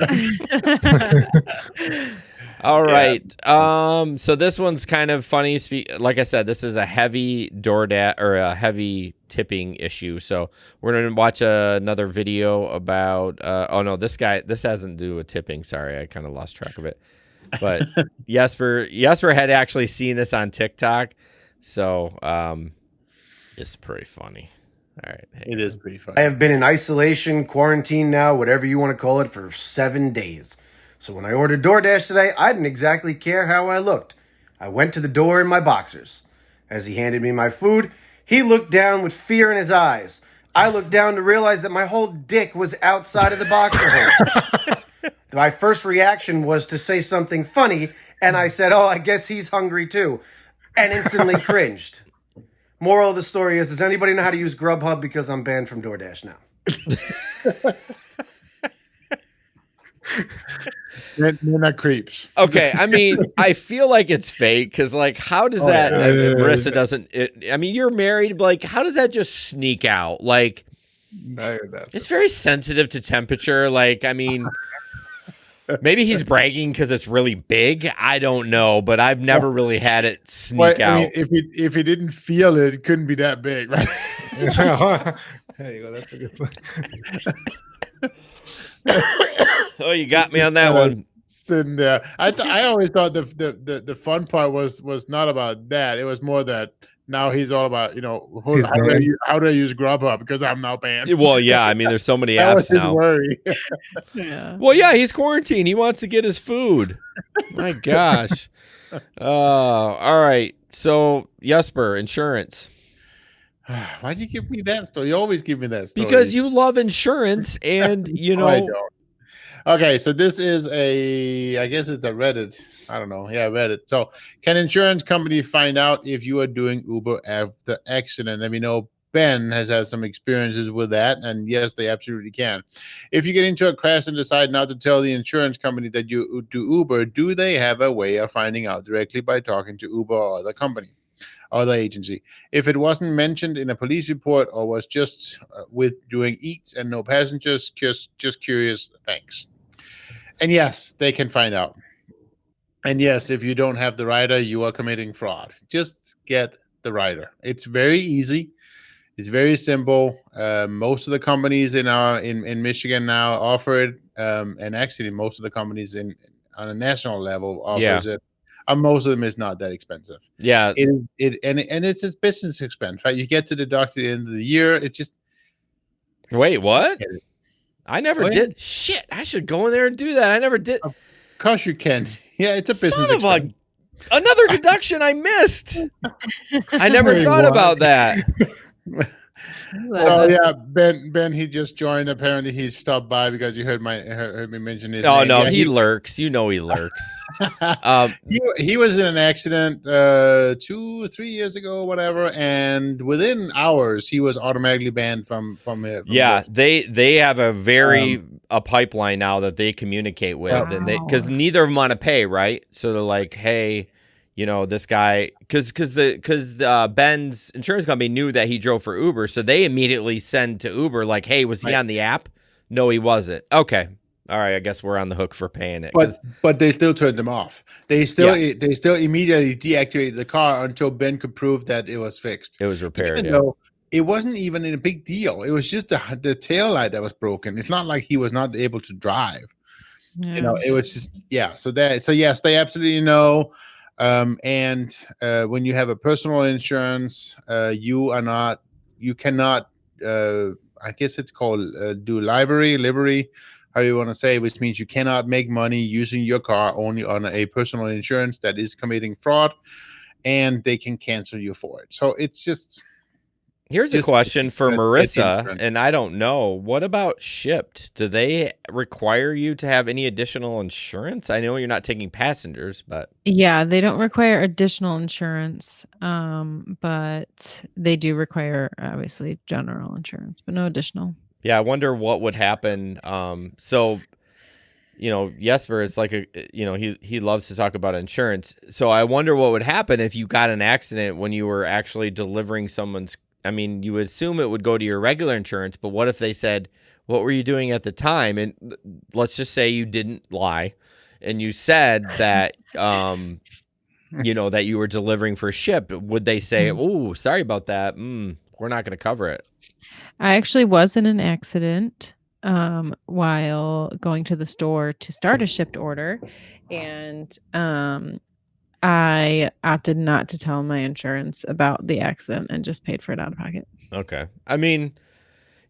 all right. So this one's kind of funny. Like I said, this is a heavy DoorDash or a heavy tipping issue. So we're going to watch another video about, oh no, this hasn't to do with tipping. Sorry. I kind of lost track of it, but Jesper had actually seen this on TikTok. So, it's pretty funny. All right. It is pretty funny. I have been in isolation, quarantine now, whatever you want to call it, for 7 days. So when I ordered DoorDash today, I didn't exactly care how I looked. I went to the door in my boxers. As he handed me my food, he looked down with fear in his eyes. I looked down to realize that my whole dick was outside of the boxer hole. My first reaction was to say something funny, and I said, oh, I guess he's hungry too, and instantly cringed. Moral of the story is, does anybody know how to use Grubhub? Because I'm banned from DoorDash now. They're not creeps. Okay, I mean, I feel like it's fake because, like, how does that? Marissa doesn't. I mean, you're married. Like, how does that just sneak out? Like, it's very sensitive to temperature. Like, I mean, maybe he's bragging because it's really big. I don't know, but I've never really had it sneak out. I mean, if he didn't feel it, it couldn't be that big, right? There you go. That's a good one. Oh, you got me on that one. Sitting there, I always thought the fun part was not about that. It was more that now he's all about, how do I use Grubhub because I'm now banned. Well, yeah, I mean, there's so many that apps was his now. Worry. Yeah. Well, yeah, he's quarantined. He wants to get his food. My gosh. All right. So Jesper, insurance. Why do you give me that story? You always give me that story. Because you love insurance, and I don't. Okay, so this is I guess it's a Reddit. I don't know. Yeah, Reddit. So, can insurance company find out if you are doing Uber after accident? And we know Ben has had some experiences with that, and yes, they absolutely can. If you get into a crash and decide not to tell the insurance company that you do Uber, do they have a way of finding out directly by talking to Uber or the company? Or the agency. If it wasn't mentioned in a police report or was just with doing eats and no passengers, just curious, thanks. And yes, they can find out. And yes, if you don't have the rider, you are committing fraud. Just get the rider. It's very easy. It's very simple. Most of the companies in Michigan now offer it, and actually most of the companies on a national level offers it. Most of them is not that expensive. Yeah, and it's a business expense, right? You get to deduct at the end of the year. It's just wait, what? I never did. Yeah. Shit, I should go in there and do that. I never did. Of course you can. Yeah, it's a business expense. Another deduction I missed. I never thought about that. So yeah, Ben, he just joined. Apparently, he stopped by because he heard me mention his name. No, yeah, he lurks. You know he lurks. He was in an accident 2 or 3 years ago, whatever, and within hours he was automatically banned from yeah, they have a pipeline now that they communicate with, and because neither of them want to pay, right? So they're like, hey, this guy, because Ben's insurance company knew that he drove for Uber, so they immediately send to Uber like, hey, was he on the app? No, he wasn't. Okay. All right, I guess we're on the hook for paying it. But they still turned them off. They still immediately deactivated the car until Ben could prove that it was fixed. It was repaired. Even though it wasn't even a big deal. It was just the tail light that was broken. It's not like he was not able to drive. Yeah. It was just So yes, they absolutely know. And when you have a personal insurance, you cannot, I guess it's called livery, how you want to say, which means you cannot make money using your car only on a personal insurance that is committing fraud, and they can cancel you for it. So it's just. Here's a question for get the Marissa, insurance. and I don't know. What about Shipt? Do they require you to have any additional insurance? I know you're not taking passengers, but Yeah, they don't require additional insurance, but they do require obviously general insurance, but no additional. yeah, I wonder what would happen. So, Jesper is like he loves to talk about insurance. So I wonder what would happen if you got an accident when you were actually delivering someone's. I mean, you would assume it would go to your regular insurance, but what if they said, what were you doing at the time? And let's just say you didn't lie and you said that, that you were delivering for Shipt. Would they say, oh, sorry about that. We're not going to cover it. I actually was in an accident while going to the store to start a Shipt order, and I opted not to tell my insurance about the accident and just paid for it out of pocket. Okay. I mean,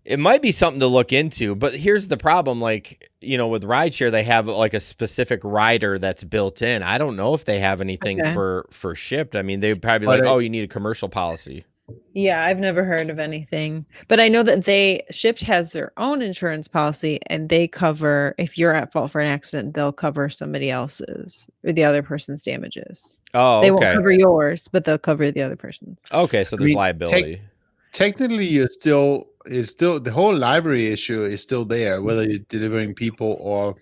it might be something to look into, but here's the problem. Like, with rideshare, they have like a specific rider that's built in. I don't know if they have anything for Shipt. I mean, they'd probably be like, oh, you need a commercial policy. Yeah, I've never heard of anything, but I know that Shipt has their own insurance policy, and they cover, if you're at fault for an accident, they'll cover somebody else's or the other person's damages. Oh, they okay. won't cover yours, but they'll cover the other person's. Okay, so there's liability. Technically, it's still the whole livery issue is still there, whether you're delivering people or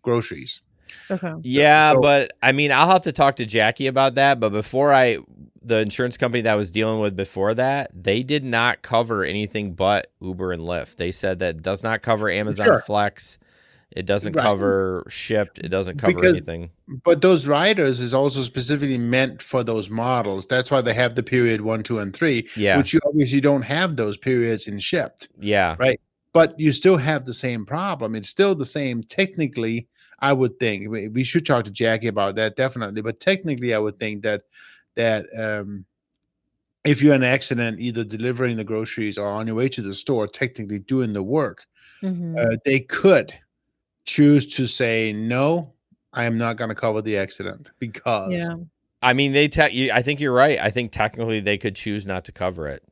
groceries. Okay. Yeah, but I mean, I'll have to talk to Jackie about that. But the insurance company that I was dealing with before that, they did not cover anything but Uber and Lyft. They said that it does not cover Amazon Flex. It doesn't cover Shipt. It doesn't cover anything. But those riders is also specifically meant for those models. That's why they have the period 1, 2, and 3, which you obviously don't have those periods in Shipt. Yeah. Right. But you still have the same problem. It's still the same technically, I would think. We should talk to Jackie about that, definitely. But technically, I would think that if you're in an accident, either delivering the groceries or on your way to the store, technically doing the work, they could choose to say, no, I am not going to cover the accident because. Yeah. I mean, I think you're right. I think technically they could choose not to cover it.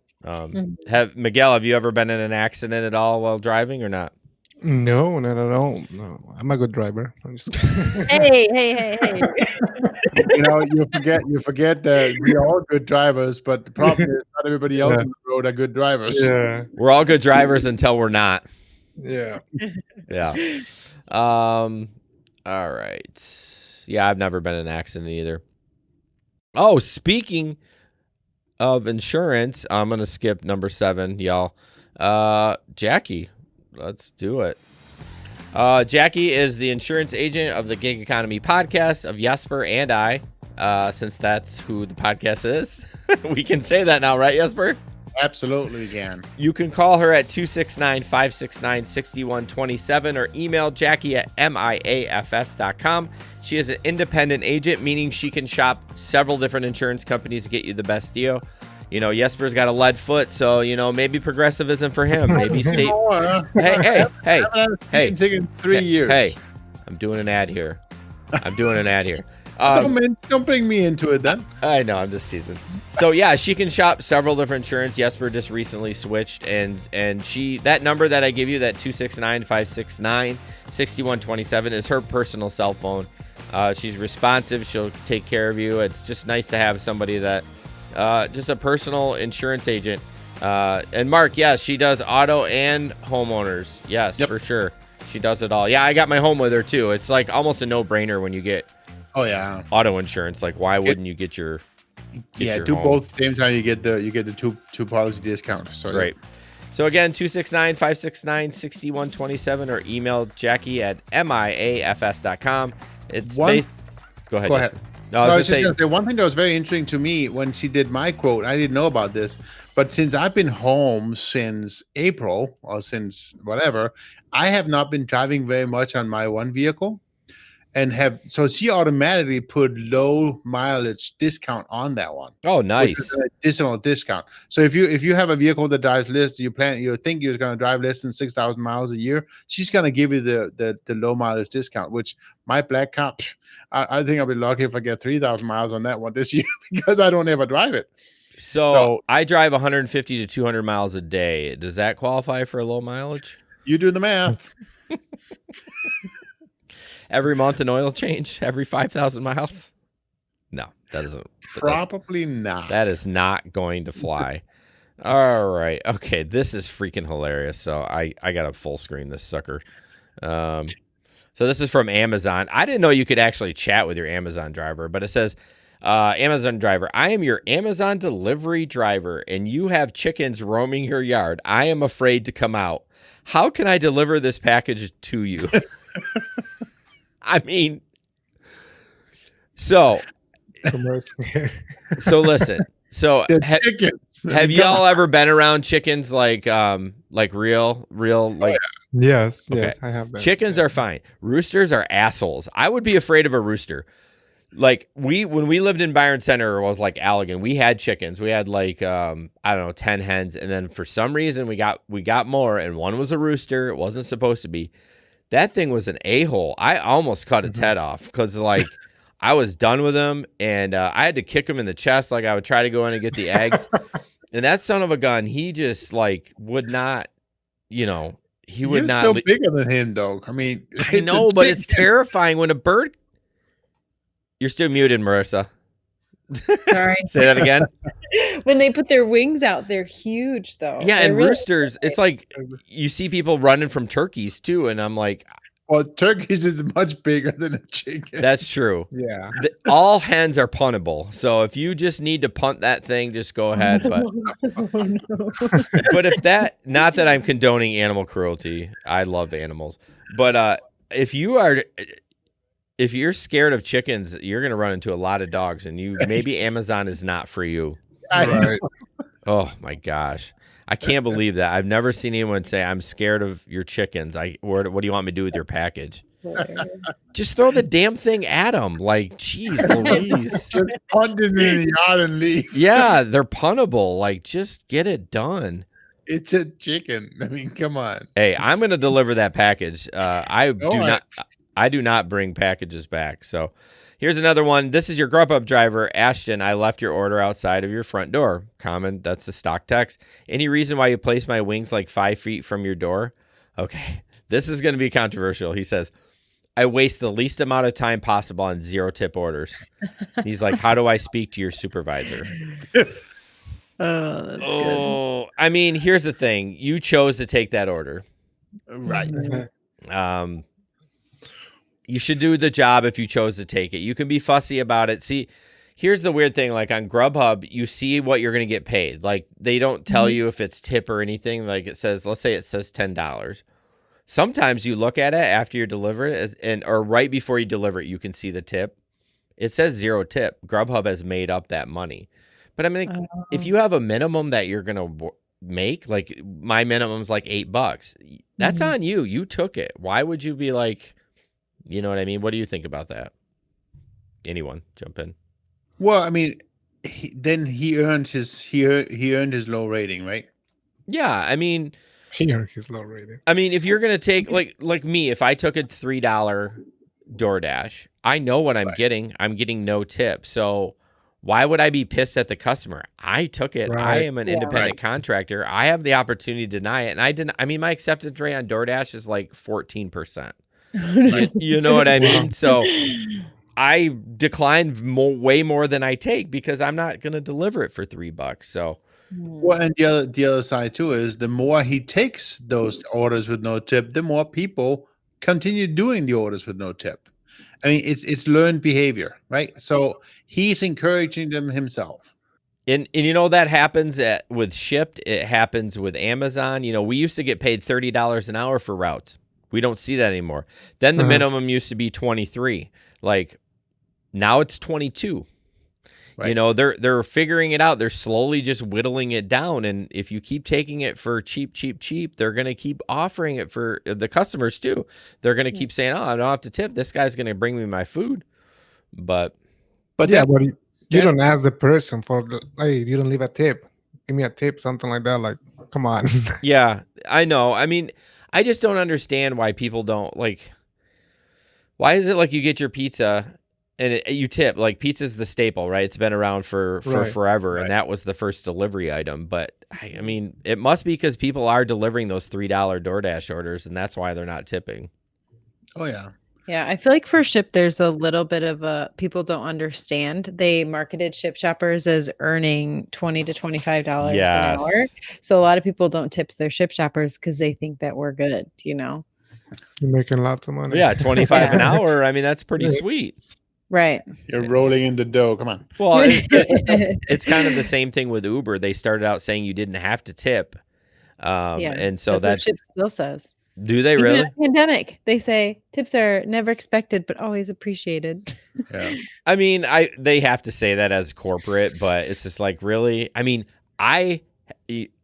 Miguel, have you ever been in an accident at all while driving or not? No, not at all. No, I'm a good driver. I'm just hey. You forget that we are all good drivers, but the problem is not everybody else on the road are good drivers. Yeah, we're all good drivers until we're not. Yeah. Yeah. All right. Yeah, I've never been in an accident either. Oh, speaking of insurance, I'm going to skip number 7, y'all. Jackie, let's do it. Jackie is the insurance agent of the Gig Economy podcast of Jesper and I, since that's who the podcast is. We can say that now, right, Jesper? Absolutely, we can. You can call her at 269-569-6127 or email Jackie at miafs.com. She is an independent agent, meaning she can shop several different insurance companies to get you the best deal. Jesper's got a lead foot, so, maybe Progressive isn't for him. Maybe State. Hey. It's taken 3 years. Hey, I'm doing an ad here. Don't bring me into it then. I know, I'm just teasing. So yeah, she can shop several different insurance. Jesper just recently switched, and that number that I give you, that 269-569-6127, is her personal cell phone. She's responsive. She'll take care of you. It's just nice to have somebody that, just a personal insurance agent. And Mark, yes, she does auto and homeowners. Yes, for sure. She does it all. Yeah, I got my home with her too. It's like almost a no-brainer when you get auto insurance. Like, why wouldn't you get your do home? both at the same time? You get the two policy discount. So right. So again, 269-569-6127 or email Jackie at miafs.com. It's Go ahead. No, I was just going to say one thing that was very interesting to me when she did my quote. I didn't know about this, but since I've been home since April or since whatever, I have not been driving very much on my one vehicle. and so she automatically put low mileage discount on that one. Oh, Which nice. is an additional discount. So if you have a vehicle that drives less, you think you're going to drive less than 6,000 miles a year, she's going to give you the low mileage discount. Which my black car, I think I'll be lucky if I get 3,000 miles on that one this year because I don't ever drive it. So I drive 150 to 200 miles a day. Does that qualify for a low mileage? You do the math. Every month an oil change every 5,000 miles? No, that doesn't. Probably not. That is not going to fly. All right. Okay, this is freaking hilarious. So I got to full screen this sucker. So this is from Amazon. I didn't know you could actually chat with your Amazon driver, but it says, Amazon driver, I am your Amazon delivery driver, and you have chickens roaming your yard. I am afraid to come out. How can I deliver this package to you? I mean, so listen. So have y'all ever been around chickens like real like? Yes, Okay. yes, I have been. Chickens are fine. Roosters are assholes. I would be afraid of a rooster. Like when we lived in Byron Center, it was like Allegan. We had chickens. We had like I don't know, 10 hens, and then for some reason we got more, and one was a rooster. It wasn't supposed to be. That thing was an a-hole. I almost cut its head off because like I was done with him, and I had to kick him in the chest. Like I would try to go in and get the eggs, and that son of a gun, he just like would not, he would not. You're still bigger than him, though. I mean, I know, but it's terrifying when a bird. You're still muted, Marissa. Sorry. Say that again. When they put their wings out, they're huge, though. Yeah, They're and really roosters, it's like you see people running from turkeys too, and I'm like, well, turkeys is much bigger than a chicken. that's true. Yeah. All hens are puntable, so if you just need to punt that thing, just go ahead. But but if that, not that I'm condoning animal cruelty, I love animals, but if you're scared of chickens, you're gonna run into a lot of dogs, and maybe Amazon is not for you. Right. Oh my gosh. I can't believe that. I've never seen anyone say, I'm scared of your chickens. What do you want me to do with your package? Just throw the damn thing at them. Like, geez, Louise. Just punt it in the yard and leave. Yeah, they're puntable. Like, just get it done. It's a chicken. I mean, come on. Hey, I'm going to deliver that package. I do not bring packages back. So here's another one. This is your Grubhub driver, Ashton. I left your order outside of your front door. Common. That's the stock text. Any reason why you placed my wings like 5 feet from your door? Okay. This is going to be controversial. He says, I waste the least amount of time possible on 0 tip orders. He's like, how do I speak to your supervisor? Oh, that's good. I mean, here's the thing. You chose to take that order. Right. You should do the job if you chose to take it. You can be fussy about it. See, here's the weird thing. Like on Grubhub, you see what you're going to get paid. Like they don't tell you if it's tip or anything. Like it says, let's say it says $10. Sometimes you look at it after you deliver it or right before you deliver it, you can see the tip. It says 0 tip. Grubhub has made up that money. But I mean, if you have a minimum that you're going to make, like my minimum's like $8, that's on you. You took it. Why would you be like, you know what I mean? What do you think about that? Anyone jump in? Well, I mean, he earned his low rating, right? Yeah, I mean, He's low rated. I mean, if you're gonna take like me, if I took a $3 DoorDash, I know what I'm getting. I'm getting no tip. So why would I be pissed at the customer? I took it. Right. I am an independent contractor. I have the opportunity to deny it, and I didn't. I mean, my acceptance rate on DoorDash is like 14%. You know what I mean? So I decline way more than I take because I'm not going to deliver it for $3. So, well, and the other side too is the more he takes those orders with no tip, the more people continue doing the orders with no tip. I mean, it's learned behavior, right? So he's encouraging them himself. And that happens with Shipt. It happens with Amazon. We used to get paid $30 an hour for routes. We don't see that anymore. Then the minimum used to be 23. Like now it's 22. Right. You know, they're figuring it out. They're slowly just whittling it down. And if you keep taking it for cheap, they're going to keep offering it for the customers too. They're going to keep saying, "Oh, I don't have to tip. This guy's going to bring me my food." But yeah, but you that's- don't ask the person for hey, you don't leave a tip. Give me a tip, something like that. Like, come on. yeah, I know. I mean, I just don't understand why people don't like. Why is it like you get your pizza and you tip? Like, pizza's the staple, right? It's been around for Right. forever, Right. and that was the first delivery item. But I mean, it must be because people are delivering those $3 DoorDash orders, and that's why they're not tipping. Oh yeah. Yeah, I feel like for Shipt, there's a little bit of a people don't understand. They marketed Shipt Shoppers as earning $20 to $25 an hour. Yes. So a lot of people don't tip their Shipt Shoppers because they think that we're good, you know? You're making lots of money. Yeah, 25 an Yeah. hour. I mean, that's pretty Yeah. sweet. Right. You're rolling in the dough. Come on. Well, it's kind of the same thing with Uber. They started out saying you didn't have to tip. And so that's what Shipt still says. do they Even in really? a pandemic, they say tips are never expected but always appreciated. Yeah. I mean, they have to say that as corporate, but it's just like, really? I mean, I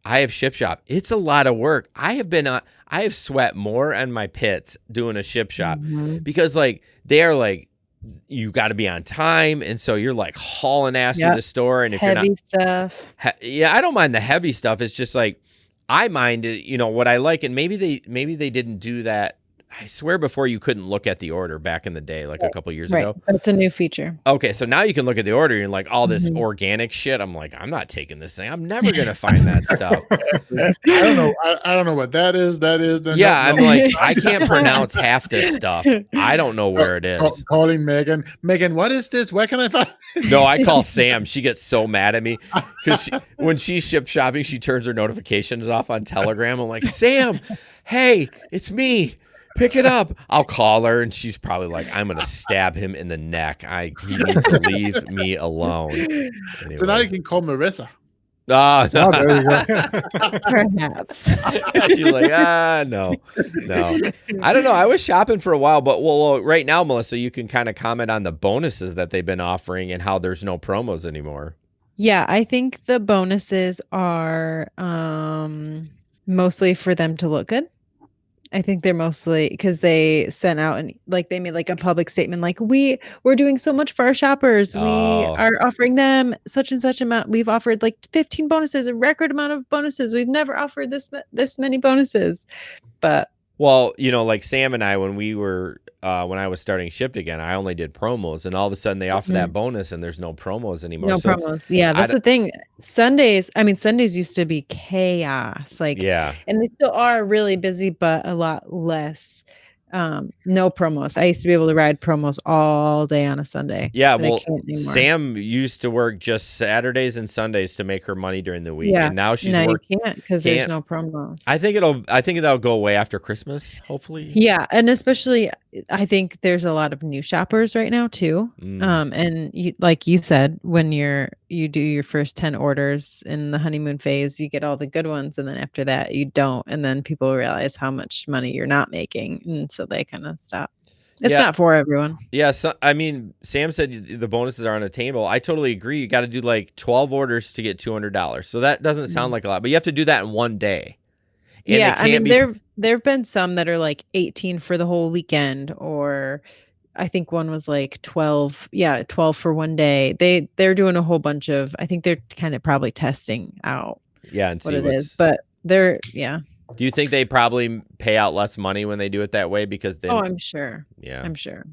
have Shipt Shop. It's a lot of work. I have sweat more on my pits doing a Shipt Shop Mhm. because like they're like, you got to be on time, and so you're like hauling ass to Yep. the store, and if Heavy you're stuff. not, yeah, I don't mind the heavy stuff. It's just like I mind it, you know what I like, and maybe they didn't do that. I swear before you couldn't look at the order back in the day, like a couple years Right. ago. That's a new feature. Okay, so now you can look at the order and like all this Mhm. organic shit. I'm like, I'm not taking this thing. I'm never gonna find that stuff. I don't know. I don't know what that is. Yeah, I'm like, I can't pronounce half this stuff. I don't know where it is. Calling Megan. Megan, what is this? Where can I find? No, I call Sam. She gets so mad at me because when she's Shipt shopping, she turns her notifications off on Telegram. I'm like, Sam, hey, it's me. Pick it up. I'll call her, and she's probably like, I'm gonna stab him in the neck. He needs to leave me alone. Anyway. So now you can call Marissa. No. Oh, there you go. Perhaps. She's like, no. I don't know. I was shopping for a while, but well, right now, Melissa, you can kind of comment on the bonuses that they've been offering and how there's no promos anymore. Yeah, I think the bonuses are mostly for them to look good. I think they're mostly because they sent out and like they made like a public statement like we're doing so much for our shoppers. We Oh. are offering them such and such amount. We've offered like 15 bonuses, a record amount of bonuses. We've never offered this many bonuses. But Well, you know, like Sam and I, when we were when I was starting Shipt again, I only did promos, and all of a sudden they offer that bonus, and there's no promos anymore. no So it's- promos. Yeah, that's the thing. Sundays used to be chaos. Like yeah. and they still are really busy, but a lot less. No promos. I used to be able to ride promos all day on a Sunday. Yeah, but I well, can't anymore. Sam used to work just Saturdays and Sundays to make her money during the week, Yeah, and now she's no, working. you can't because there's can't- no promos. I think it'll go away after Christmas, hopefully. Yeah, and especially I think there's a lot of new shoppers right now too. Mm. And you, like you said, when you do your first 10 orders in the honeymoon phase, you get all the good ones, and then after that you don't, and then people realize how much money you're not making, and so they kind of stop. It's Yeah. not for everyone. Yeah, so, I mean, Sam said the bonuses are on the table. I totally agree. You got to do like 12 orders to get $200. So that doesn't sound like a lot, but you have to do that in one day. And Yeah, it I can't mean be- there've been some that are like 18 for the whole weekend, or I think one was like 12. Yeah, 12 for one day. They're doing a whole bunch of. I think they're kind of probably testing out yeah, and what see it what's. is, but they're yeah. Do you think they probably pay out less money when they do it that way because then? Oh, I'm sure. yeah, I'm sure.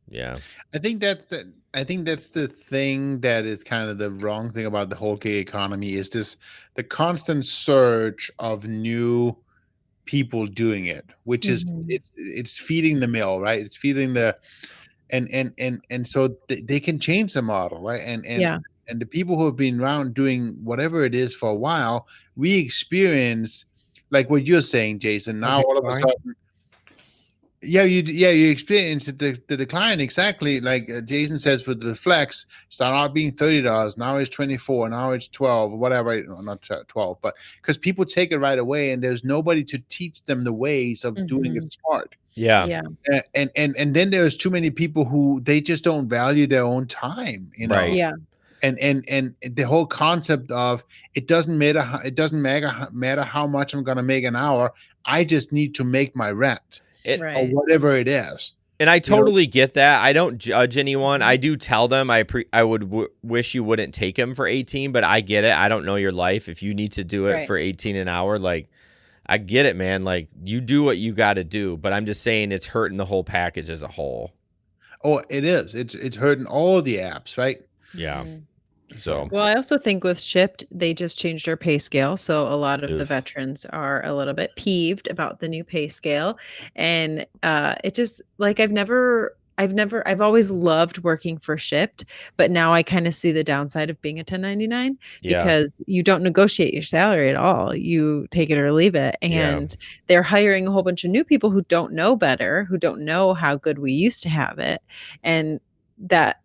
yeah, I think that's the thing that is kind of the wrong thing about the whole gig economy is the constant surge of new people doing it, which is Mhm. it's feeding the mill, right? It's feeding the and so they can change the model, right? Yeah. And the people who have been around doing whatever it is for a while, we experience like what you're saying, Jason. Now all of a decline. sudden, you experience the decline exactly like Jason says with the flex. Start out being $30, now it's 24, now it's 12, whatever. No, not 12, but because people take it right away, and there's nobody to teach them the ways of doing it smart. yeah, Yeah. And then there's too many people who they just don't value their own time, you know. Right. Yeah. and the whole concept of it doesn't matter how much I'm going to make an hour. I just need to make my rent or Right. whatever it is. And I totally get that. I don't judge anyone. I do tell them I would wish you wouldn't take him for 18, but I get it. I don't know your life. If you need to do it Right. for 18 an hour, like, I get it, man. Like, you do what you got to do, but I'm just saying it's hurting the whole package as a whole. Oh, it is. It's hurting all of the apps, right? Yeah. Mhm. So, Well, I also think with Shipt, they just changed their pay scale. So a lot of the Oof. veterans are a little bit peeved about the new pay scale. And it just like I've always loved working for Shipt, but now I kind of see the downside of being a 1099 yeah. because you don't negotiate your salary at all. You take it or leave it. Yeah. And they're hiring a whole bunch of new people who don't know better, who don't know how good we used to have it. And that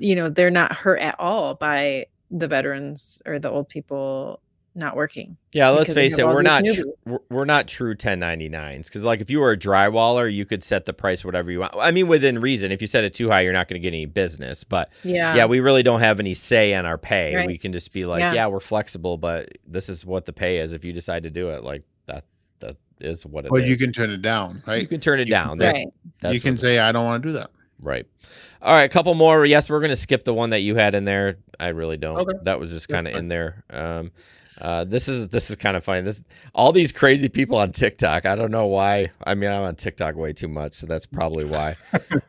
they're not hurt at all by the veterans or the old people not working. Yeah, let's because they face have it, all we're these not newbies. we're not true 1099s, because like if you were a drywaller, you could set the price whatever you want. I mean, within reason. If you set it too high, you're not going to get any business. But yeah, we really don't have any say on our pay. Right. We can just be like, Yeah. yeah, we're flexible, but this is what the pay is. If you decide to do it, like that is what it is. Or you can turn it down, right? You can turn it down. Right. That's You can what- say, I don't want to do that. Right. All right, a couple more. Yes, we're going to skip the one that you had in there. I really don't. Okay. That was just That's kind of fine. in there. This is kind of funny. All these crazy people on TikTok. I don't know why. I mean, I'm on TikTok way too much, so that's probably why.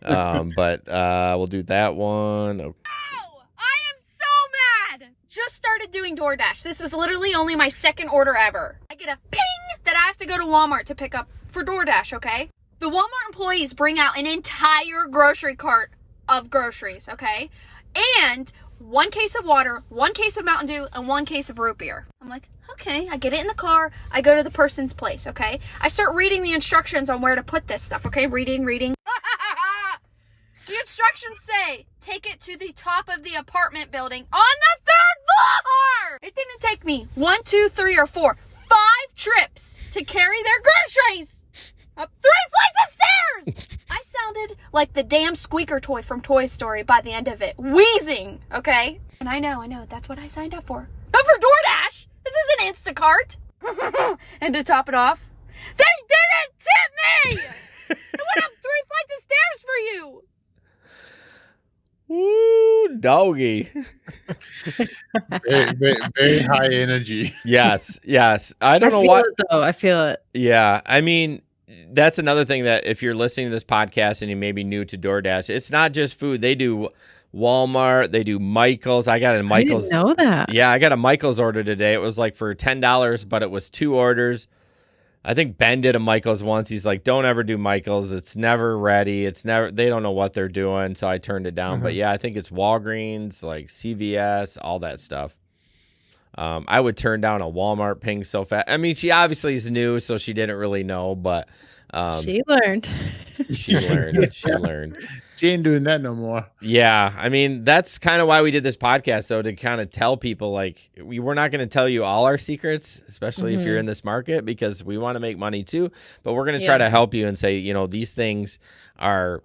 But we'll do that one. Okay. Oh, I am so mad! Just started doing DoorDash. This was literally only my second order ever. I get a ping that I have to go to Walmart to pick up for DoorDash, okay? The Walmart employees bring out an entire grocery cart of groceries, okay? And 1 case of water, 1 case of Mountain Dew, and 1 case of root beer. I'm like, okay, I get it in the car. I go to the person's place, okay? I start reading the instructions on where to put this stuff, okay? Reading. The instructions say, take it to the top of the apartment building on the 3rd floor! It didn't take me 1, 2, 3, or 4, 5 trips to carry their groceries up 3 flights of stairs! I sounded like the damn squeaker toy from Toy Story by the end of it, wheezing, okay? And I know, that's what I signed up for. But for DoorDash, this isn't Instacart. And to top it off, they didn't tip me! I went up 3 flights of stairs for you! Woo, doggy. Very high energy. Yes. I don't know feel why. it, though. I feel it. Yeah, I mean, that's another thing that if you're listening to this podcast and you may be new to DoorDash, it's not just food. They do Walmart, they do Michael's. I got a Michael's. I didn't know that. Yeah, I got a Michael's order today. It was like for $10, but it was 2 orders. I think Ben did a Michael's once. He's like, don't ever do Michael's. It's never ready. They don't know what they're doing. So I turned it down. But yeah, I think it's Walgreens, like CVS, all that stuff. I would turn down a Walmart ping so fast. I mean, she obviously is new, so she didn't really know, but She learned. she learned. She ain't doing that no more. Yeah, I mean, that's kind of why we did this podcast, though, to kind of tell people, like, we're not going to tell you all our secrets, especially if you're in this market, because we want to make money too. But we're going to try to help you and say, these things are,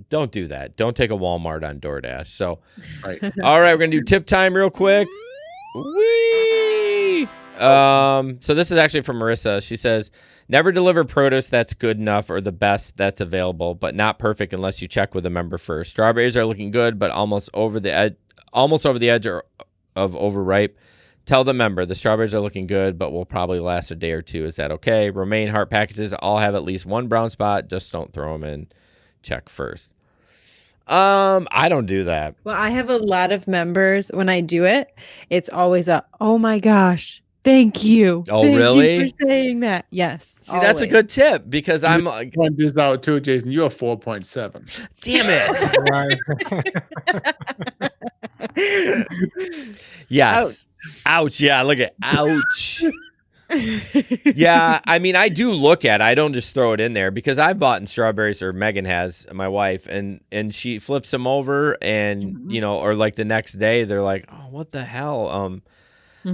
don't do that. Don't take a Walmart on DoorDash. So, Right. all right, we're going to do tip time real quick. Whee! So this is actually from Marissa. She says, never deliver produce that's good enough or the best that's available, but not perfect unless you check with a member first. Strawberries are looking good, but almost over the edge of overripe. Tell the member the strawberries are looking good, but will probably last a day or two. Is that okay? Romaine heart packages all have at least 1 brown spot. Just don't throw them in. Check first. I don't do that. Well, I have a lot of members. When I do it, it's always oh my gosh, thank you. Oh, Thank really? you for saying that. Yes. See, that's a always. good tip because I'm like, Point this out too, Jason. You're 4.7. damn it. Right. Yes. Ouch. Yeah. Look at ouch. Yeah. I mean, I do look at it. I don't just throw it in there because I've bought in strawberries, or Megan has, my wife, and she flips them over and, or like the next day they're like, oh, what the hell?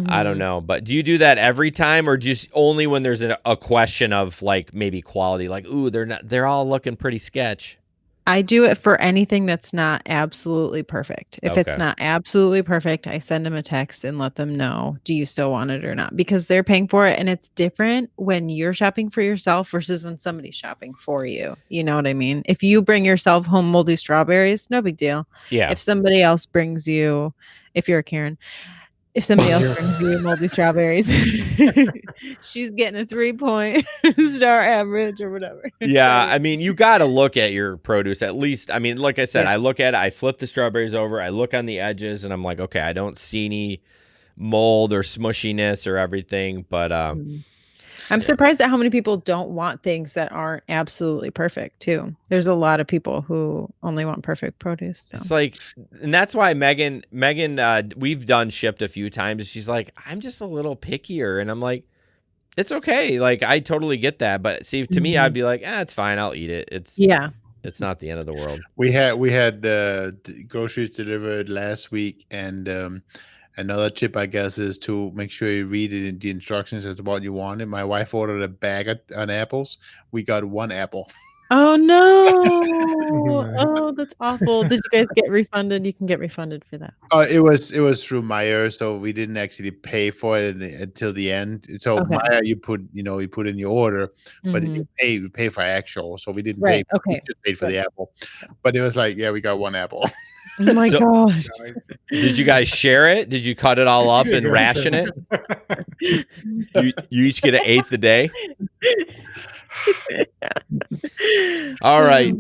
I don't know. But do you do that every time or just only when there's a question of like maybe quality? Like, ooh, they're all looking pretty sketch. I do it for anything that's not absolutely perfect. If it's Okay. not absolutely perfect, I send them a text and let them know, do you still want it or not? Because they're paying for it. And it's different when you're shopping for yourself versus when somebody's shopping for you. You know what I mean? If you bring yourself home moldy strawberries, no big deal. Yeah. If somebody else brings you, if you're a Karen, if somebody else brings you moldy strawberries, she's getting a 3-point star average or whatever. Yeah, So, I mean, you got to look at your produce at least. I mean, like I said, Yeah. I look at it, I flip the strawberries over, I look on the edges, and I'm like, okay, I don't see any mold or smushiness or everything. But I'm surprised at how many people don't want things that aren't absolutely perfect too. There's a lot of people who only want perfect produce. So. it's like, and that's why Megan, we've done Shipt a few times, and she's like, I'm just a little pickier, and I'm like, it's okay. Like, I totally get that, but see, to me, I'd be like, it's fine, I'll eat it. It's not the end of the world. We had groceries delivered last week, and another tip, I guess, is to make sure you read it in the instructions as to what you wanted. My wife ordered a bag on apples. We got 1 apple. Oh no! Oh, that's awful. Did you guys get refunded? You can get refunded for that. It was through Meyer, so we didn't actually pay for it until the end. So Okay. Meyer, you put in your order, but you pay for actual. So we didn't pay. Right. Okay. We just paid for the apple. But it was like, yeah, we got 1 apple. Oh my So- gosh. Did you guys share it? Did you cut it all up and ration it? You each get 1/8 a day? All right.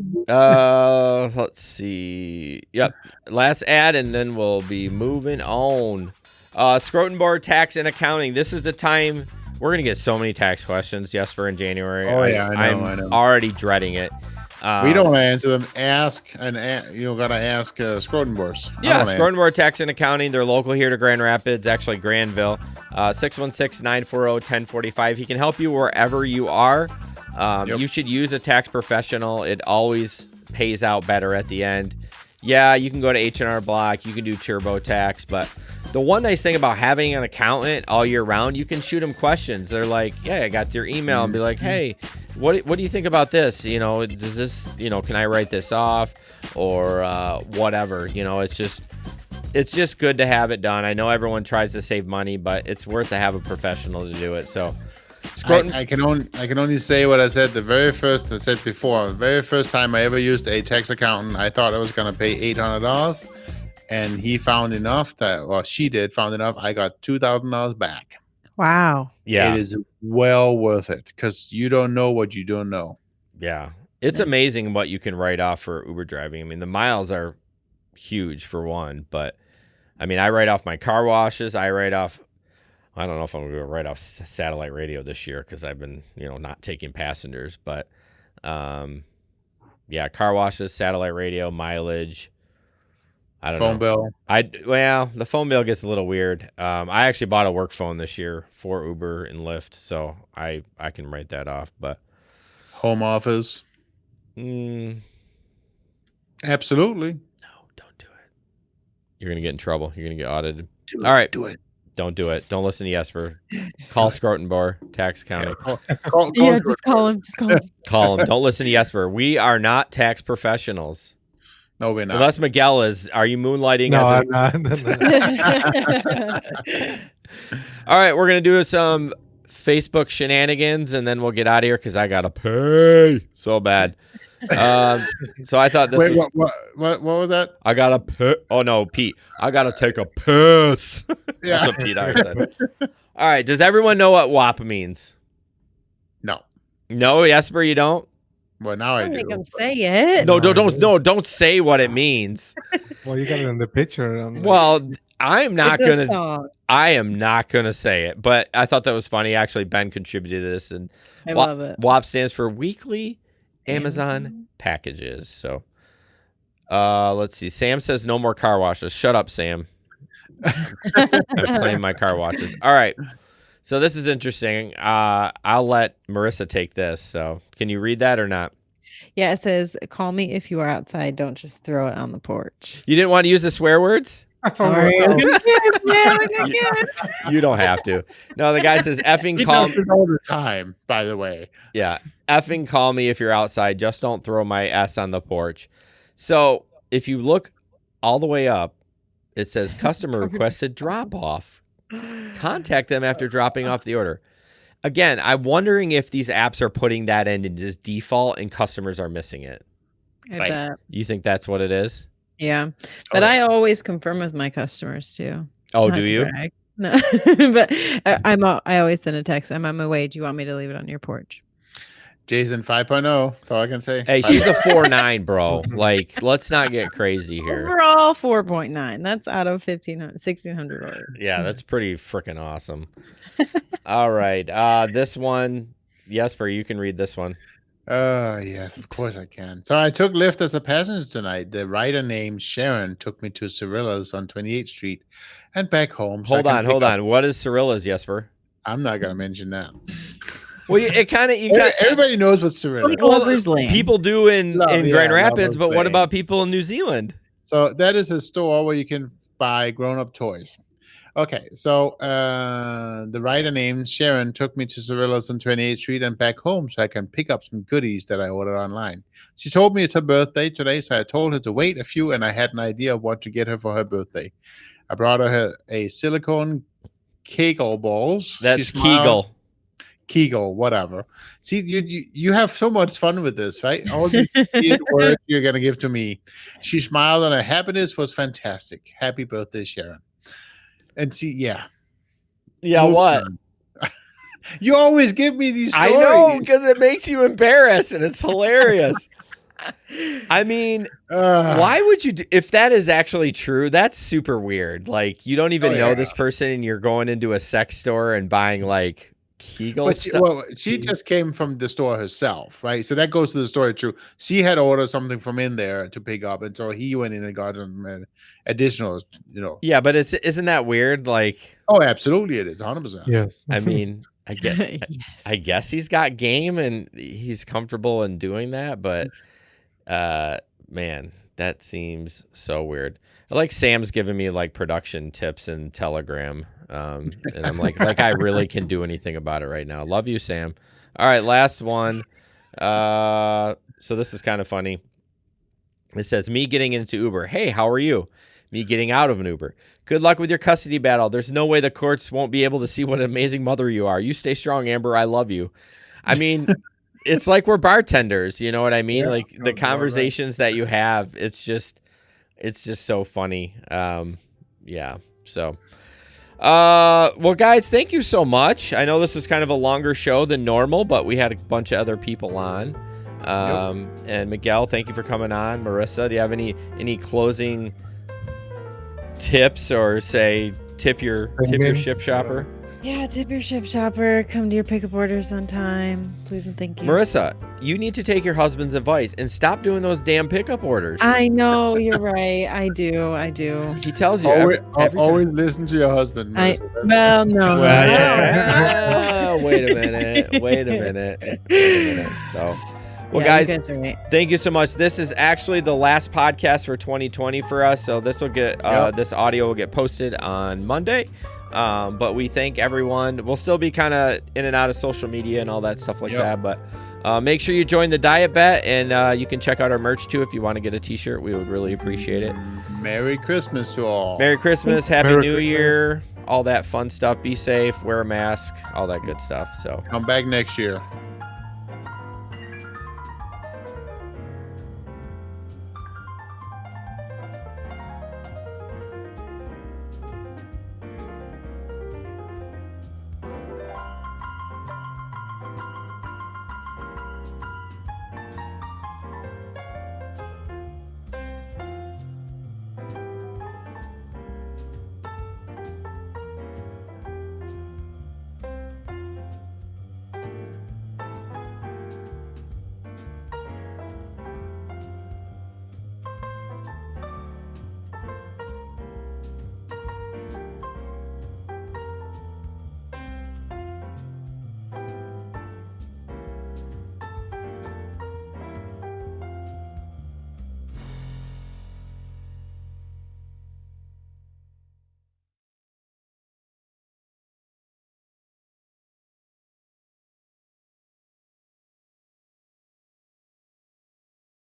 Let's see. Yep. Last ad, and then we'll be moving on. Schrotenboer Tax and Accounting. This is the time we're gonna get so many tax questions, Jesper, in January. Oh, yeah, I know. I'm already dreading it. We don't want to answer them. Ask gotta ask Schrotenboers. Yeah, Schrotenboer Tax and Accounting. They're local here to Grand Rapids, actually Granville. 616-940-1045. He can help you wherever you are. You should use a tax professional. It always pays out better at the end. Yeah, you can go to H&R Block. You can do TurboTax. But the one nice thing about having an accountant all year round, you can shoot them questions. They're like, yeah, I got your email, and be like, hey, what do you think about this? You know, does this, can I write this off or whatever? It's just good to have it done. I know everyone tries to save money, but it's worth to have a professional to do it. So I can only say what I said the very first time I ever used a tax accountant. I thought I was going to pay $800, and he found enough she found enough. I got $2,000 back. Wow. Yeah. It is well worth it because you don't know what you don't know. Yeah. It's amazing what you can write off for Uber driving. I mean, the miles are huge for one, but I mean, I write off my car washes. I don't know if I'm going to write off satellite radio this year because I've been, not taking passengers, but yeah, car washes, satellite radio, mileage. I don't know. Phone bill. The phone bill gets a little weird. I actually bought a work phone this year for Uber and Lyft, so I can write that off. But home office. Absolutely. No, don't do it. You're gonna get in trouble. You're gonna get audited. All right, do it. Don't do it. Don't listen to Jesper. Call Schrotenboer Tax Accounting. Just call him. Call him. Don't listen to Jesper. We are not tax professionals. No, we're not. Unless Miguel is. Are you moonlighting? No, as I'm not. All right, we're gonna do some Facebook shenanigans, and then we'll get out of here because I gotta pay so bad. So I thought this Wait, was. what was that? I gotta piss. Oh no, Pete. I gotta take a piss. Yeah. That's what Pete always said. All right. Does everyone know what WAP means? No. No, Jesper, you don't. Well, now I do. Make him say it. No, don't say what it means. Well, you got it in the picture. Well, I am not It's a gonna. song. I am not gonna say it. But I thought that was funny. Actually, Ben contributed to this, and I love it. WAP stands for Weekly Amazon Packages. So, let's see. Sam says no more car washes. Shut up, Sam. I'm playing my car washes. All right. So this is interesting. I'll let Marissa take this. So can you read that or not? Yeah, it says, call me if you are outside. Don't just throw it on the porch. You didn't want to use the swear words? Sorry. wow. You don't have to. No, the guy says effing He call. does it all the time, by the way. Yeah, effing call me if you're outside. Just don't throw my S on the porch. So if you look all the way up, it says customer requested drop off. Contact them after dropping off the order. Again, I'm wondering if these apps are putting that in as default and customers are missing it. I Right. bet. You think that's what it is? Yeah. But I always confirm with my customers too. Oh, Not do to you? brag. No, but I always send a text. I'm on my way. Do you want me to leave it on your porch? Jason 5.0. That's all I can say. Hey, she's a 4.9, bro. Like, let's not get crazy here. Overall 4.9. That's out of 1,600 orders. Yeah, that's pretty freaking awesome. All right. This one, Jesper, you can read this one. Yes, of course I can. So I took Lyft as a passenger tonight. The rider named Sharon took me to Cirilla's on 28th Street and back home. Hold on. What is Cirilla's, Jesper? I'm not going to mention that. Well, it kind of Everybody knows what Cirilla is. Lover's Lane. people do in Grand Rapids, but what Lane. about people in New Zealand? So that is a store where you can buy grown-up toys. Okay, so the writer named Sharon took me to Cirilla's on 28th Street and back home so I can pick up some goodies that I ordered online. She told me it's her birthday today, so I told her to wait a few, and I had an idea of what to get her for her birthday. I brought her a silicone Kegel balls. That's She smiled- Kegel. whatever. See, you have so much fun with this, right? All the words you're gonna give to me. She smiled, and her happiness was fantastic. Happy birthday, Sharon. And see, yeah, What? You always give me these stories. I know, because it makes you embarrassed, and it's hilarious. I mean, why would you if that is actually true? That's super weird. Like, you don't even know this person, and you're going into a sex store and buying like Kegel stuff. She just came from the store herself, right? So that goes to the story true. She had ordered something from in there to pick up, and so he went in and got an additional, Yeah, but isn't that weird? Like, Oh, absolutely, it is 100%. Yes. I mean, Yes. I guess he's got game and he's comfortable in doing that, but man, that seems so weird. I like Sam's giving me like production tips in Telegram. And I'm like I really can do anything about it right now. Love you, Sam. All right, last one. So this is kind of funny. It says, me getting into Uber. Hey, how are you? Me getting out of an Uber. Good luck with your custody battle. There's no way the courts won't be able to see what an amazing mother you are. You stay strong, Amber. I love you. I mean, it's like we're bartenders. You know what I mean? Yeah, like the conversations that you have, it's just so funny. Yeah. So, well, guys, thank you so much. I know this was kind of a longer show than normal, but we had a bunch of other people on. And Miguel, thank you for coming on. Marissa, do you have any closing tips, or say tip your Shipt Shopper? Yeah, tip your Shipt Shopper. Come to your pickup orders on time. Please and thank you. Marissa, you need to take your husband's advice and stop doing those damn pickup orders. I know, you're right. I do. He tells you Always, every always listen to your husband. I Melissa. well, no. Well, yeah. Wait a minute. So, well, Yeah, you guys, are right. thank you so much. This is actually the last podcast for 2020 for us. So this will get this audio will get posted on Monday. But we thank everyone. We'll still be kind of in and out of social media and all that stuff like that. But make sure you join the Diet Bet, and you can check out our merch too if you want to get a t-shirt. We would really appreciate it. Merry Christmas to all. Merry Christmas, Happy Merry New Christmas. Year, all that fun stuff. Be safe, wear a mask, all that good stuff. So Come back next year.